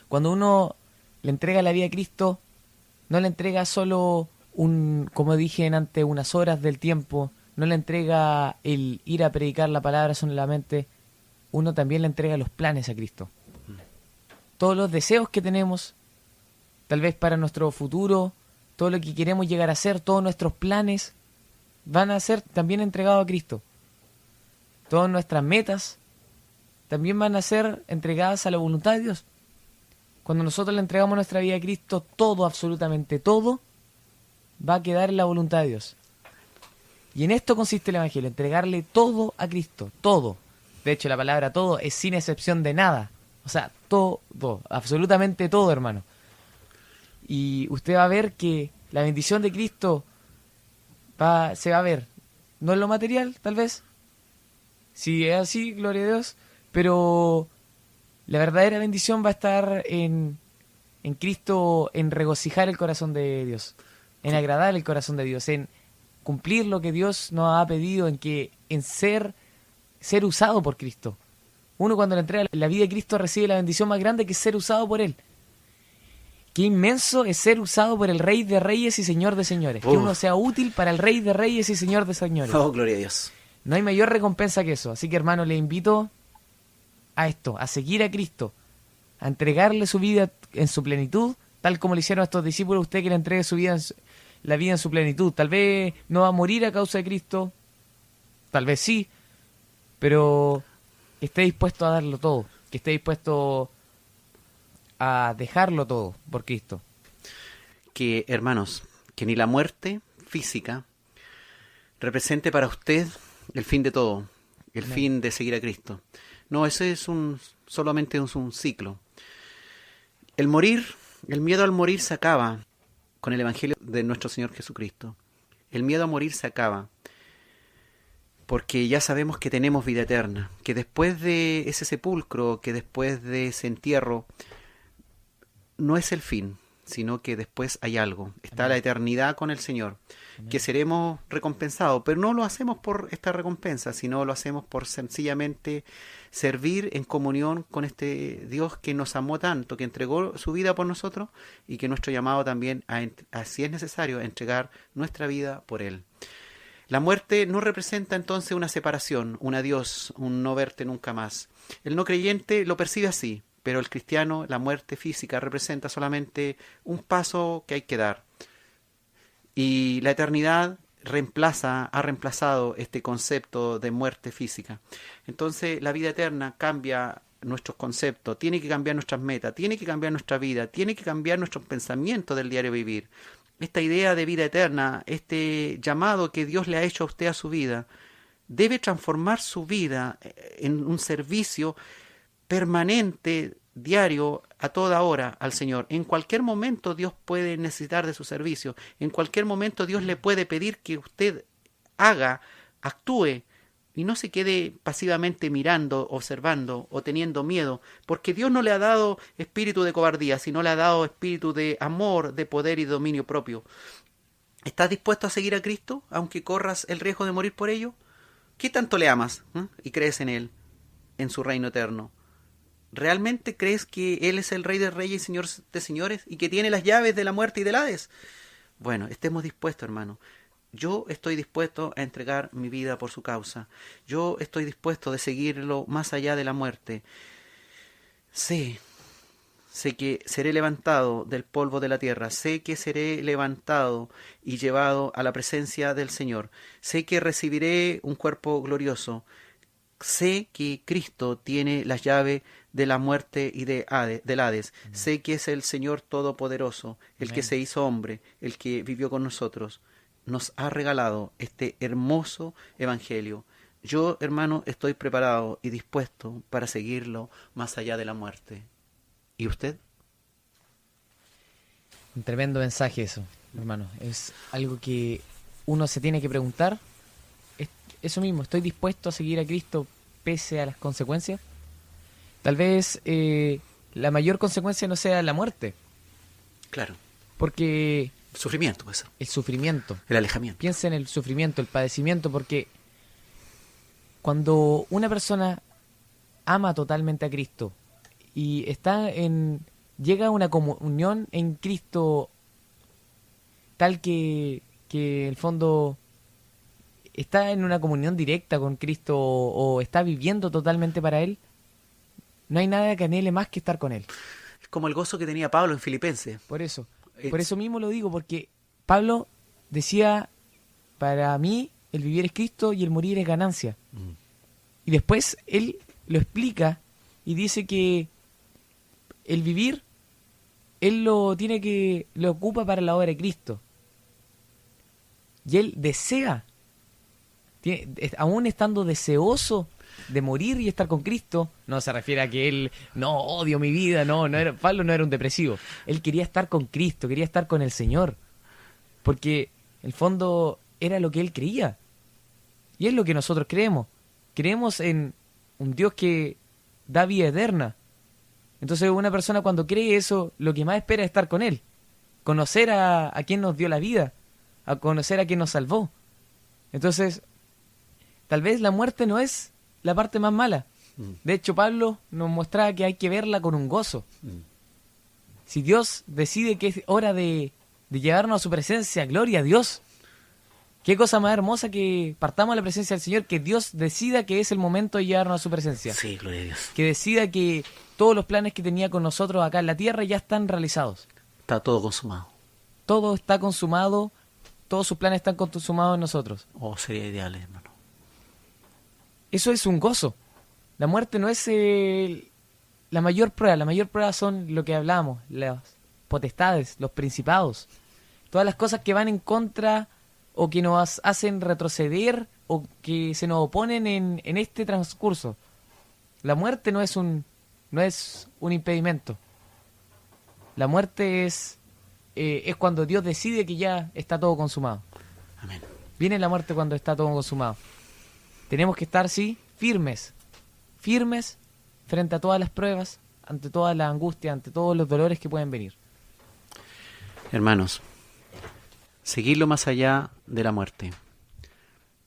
Cuando uno le entrega la vida a Cristo, no le entrega solo como dije antes, unas horas del tiempo, no le entrega el ir a predicar la palabra solamente, uno también le entrega los planes a Cristo. Todos los deseos que tenemos, tal vez para nuestro futuro, todo lo que queremos llegar a ser, todos nuestros planes, van a ser también entregados a Cristo. Todas nuestras metas también van a ser entregadas a la voluntad de Dios. Cuando nosotros le entregamos nuestra vida a Cristo, todo, absolutamente todo, va a quedar en la voluntad de Dios. Y en esto consiste el Evangelio, entregarle todo a Cristo, todo. De hecho, la palabra todo es sin excepción de nada. O sea, todo, absolutamente todo, hermano. Y usted va a ver que la bendición de Cristo se va a ver, no en lo material, tal vez. Si es así, gloria a Dios, pero la verdadera bendición va a estar en Cristo, en regocijar el corazón de Dios, en agradar el corazón de Dios, en cumplir lo que Dios nos ha pedido, en ser usado por Cristo. Uno cuando le entrega la vida a Cristo recibe la bendición más grande, que es ser usado por Él. Qué inmenso es ser usado por el Rey de Reyes y Señor de Señores. Que uno sea útil para el Rey de Reyes y Señor de Señores. Oh, gloria a Dios. No hay mayor recompensa que eso. Así que, hermano, le invito a esto, a seguir a Cristo, a entregarle su vida en su plenitud, tal como le hicieron a estos discípulos. Usted que le entregue su vida, la vida en su plenitud. Tal vez no va a morir a causa de Cristo, tal vez sí, pero que esté dispuesto a darlo todo, que esté dispuesto a dejarlo todo por Cristo. Que, hermanos, que ni la muerte física represente para usted el fin de todo, el Amén. fin de seguir a Cristo. No, ese es solamente un ciclo. El morir, el miedo al morir se acaba con el Evangelio de nuestro Señor Jesucristo. El miedo a morir se acaba porque ya sabemos que tenemos vida eterna, que después de ese sepulcro, que después de ese entierro, no es el fin, sino que después hay algo. Está la eternidad con el Señor, que seremos recompensados, pero no lo hacemos por esta recompensa, sino lo hacemos por sencillamente servir en comunión con este Dios que nos amó tanto, que entregó su vida por nosotros, y que nuestro llamado también, si es necesario, a entregar nuestra vida por Él. La muerte no representa entonces una separación, un adiós, un no verte nunca más. El no creyente lo percibe así, pero el cristiano, la muerte física representa solamente un paso que hay que dar. Y la eternidad ha reemplazado este concepto de muerte física. Entonces la vida eterna cambia nuestros conceptos, tiene que cambiar nuestras metas, tiene que cambiar nuestra vida, tiene que cambiar nuestros pensamientos del diario vivir. Esta idea de vida eterna, este llamado que Dios le ha hecho a usted a su vida, debe transformar su vida en un servicio permanente, diario, a toda hora al Señor. En cualquier momento Dios puede necesitar de su servicio. En cualquier momento Dios le puede pedir que usted actúe, y no se quede pasivamente mirando, observando o teniendo miedo, porque Dios no le ha dado espíritu de cobardía, sino le ha dado espíritu de amor, de poder y dominio propio. ¿Estás dispuesto a seguir a Cristo, aunque corras el riesgo de morir por ello? ¿Qué tanto le amas y crees en Él, en su reino eterno? ¿Realmente crees que Él es el Rey de Reyes y Señor de Señores y que tiene las llaves de la muerte y del Hades? Bueno, estemos dispuestos, hermano. Yo estoy dispuesto a entregar mi vida por su causa. Yo estoy dispuesto de seguirlo más allá de la muerte. Sé que seré levantado del polvo de la tierra. Sé que seré levantado y llevado a la presencia del Señor. Sé que recibiré un cuerpo glorioso. Sé que Cristo tiene las llaves de la muerte y del Hades. Sé que es el Señor Todopoderoso, el que se hizo hombre, el que vivió con nosotros. Nos ha regalado este hermoso evangelio. Yo, hermano, estoy preparado y dispuesto para seguirlo más allá de la muerte. ¿Y usted? Un tremendo mensaje eso, hermano. Es algo que uno se tiene que preguntar. Es eso mismo, ¿estoy dispuesto a seguir a Cristo pese a las consecuencias? Tal vez la mayor consecuencia no sea la muerte, Claro. porque Sufrimiento, pues. el sufrimiento. El alejamiento. Piensa en el sufrimiento, el padecimiento, porque cuando una persona ama totalmente a Cristo y llega a una comunión en Cristo tal que en el fondo está en una comunión directa con Cristo o está viviendo totalmente para Él, no hay nada que anhele más que estar con Él. Es como el gozo que tenía Pablo en Filipenses. Por eso mismo lo digo, porque Pablo decía, para mí el vivir es Cristo y el morir es ganancia. Y después él lo explica y dice que el vivir, él lo ocupa para la obra de Cristo. Y él desea, aún estando deseoso de morir y estar con Cristo, no se refiere a que él, no, odio mi vida, Pablo no era un depresivo. Él quería estar con Cristo, quería estar con el Señor, porque en el fondo era lo que él creía. Y es lo que nosotros creemos. Creemos en un Dios que da vida eterna. Entonces una persona cuando cree eso, lo que más espera es estar con Él. Conocer a quien nos dio la vida, a conocer a quien nos salvó. Entonces, tal vez la muerte no es la parte más mala. De hecho, Pablo nos mostraba que hay que verla con un gozo. Si Dios decide que es hora de llevarnos a su presencia, gloria a Dios. Qué cosa más hermosa que partamos a la presencia del Señor, que Dios decida que es el momento de llevarnos a su presencia. Sí, gloria a Dios. Que decida que todos los planes que tenía con nosotros acá en la tierra ya están realizados. Está todo consumado. Todo está consumado, todos sus planes están consumados en nosotros. Oh, sería ideal, hermano. Eso es un gozo. La muerte no es la mayor prueba son lo que hablábamos, las potestades, los principados, todas las cosas que van en contra o que nos hacen retroceder o que se nos oponen en este transcurso. La muerte no es un impedimento. La muerte es cuando Dios decide que ya está todo consumado. Amén. Viene la muerte cuando está todo consumado. Tenemos que estar, sí, firmes frente a todas las pruebas, ante toda la angustia, ante todos los dolores que pueden venir. Hermanos, seguirlo más allá de la muerte.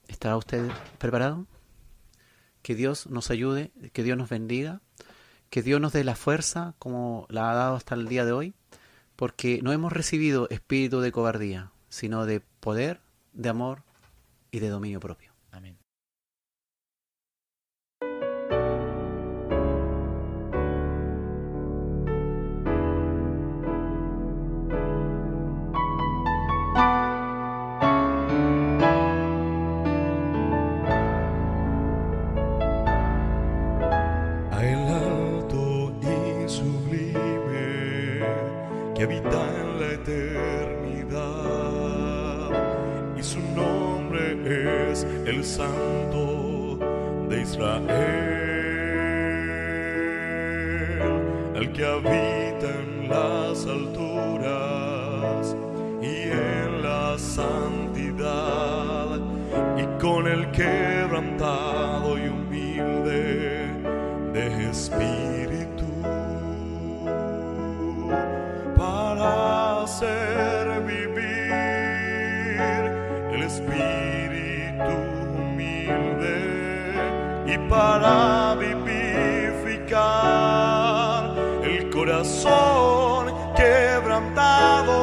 ¿Está usted preparado? Que Dios nos ayude, que Dios nos bendiga, que Dios nos dé la fuerza como la ha dado hasta el día de hoy, porque no hemos recibido espíritu de cobardía, sino de poder, de amor y de dominio propio. Amén. Que habita en la eternidad, y su nombre es el Santo de Israel, el que habita en las alturas y en la santidad, y con el quebrantado y humilde de espíritu, para hacer vivir el espíritu humilde y para vivificar el corazón quebrantado.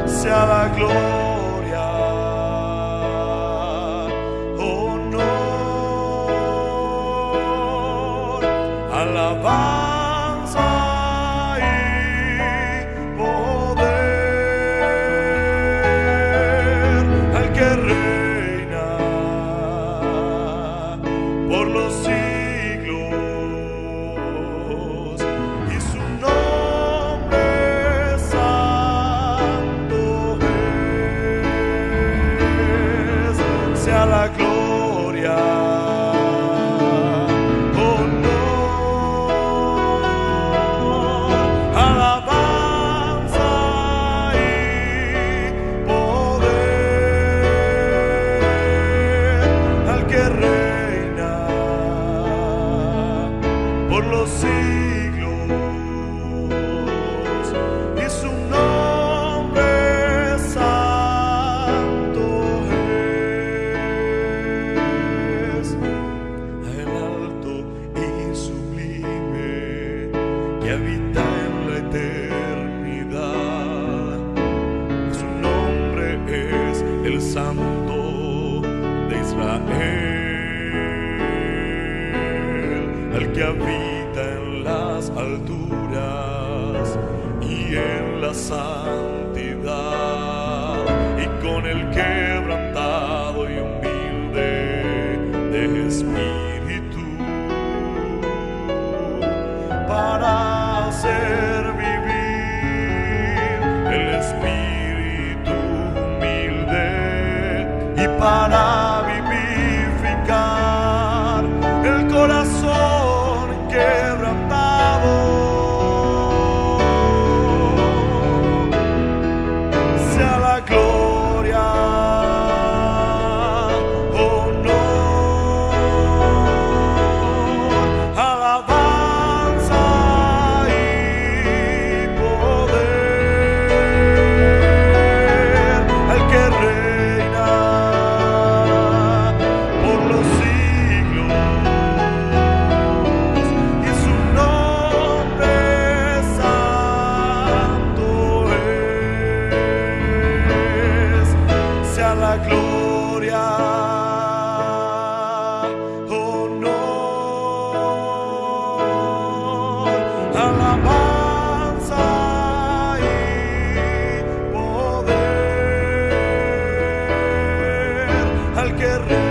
Sea la gloria, alabanza y poder al que reina que habita en las alturas y en la santidad, y con el quebrantado y humilde de espíritu, para hacer vivir el espíritu humilde y para vivificar el corazón quebrantado. Sea la gloria, honor, alabanza y poder al que reina por los siglos, y su nombre santo es. Sea la gloria, honor, alabanza y poder al que reina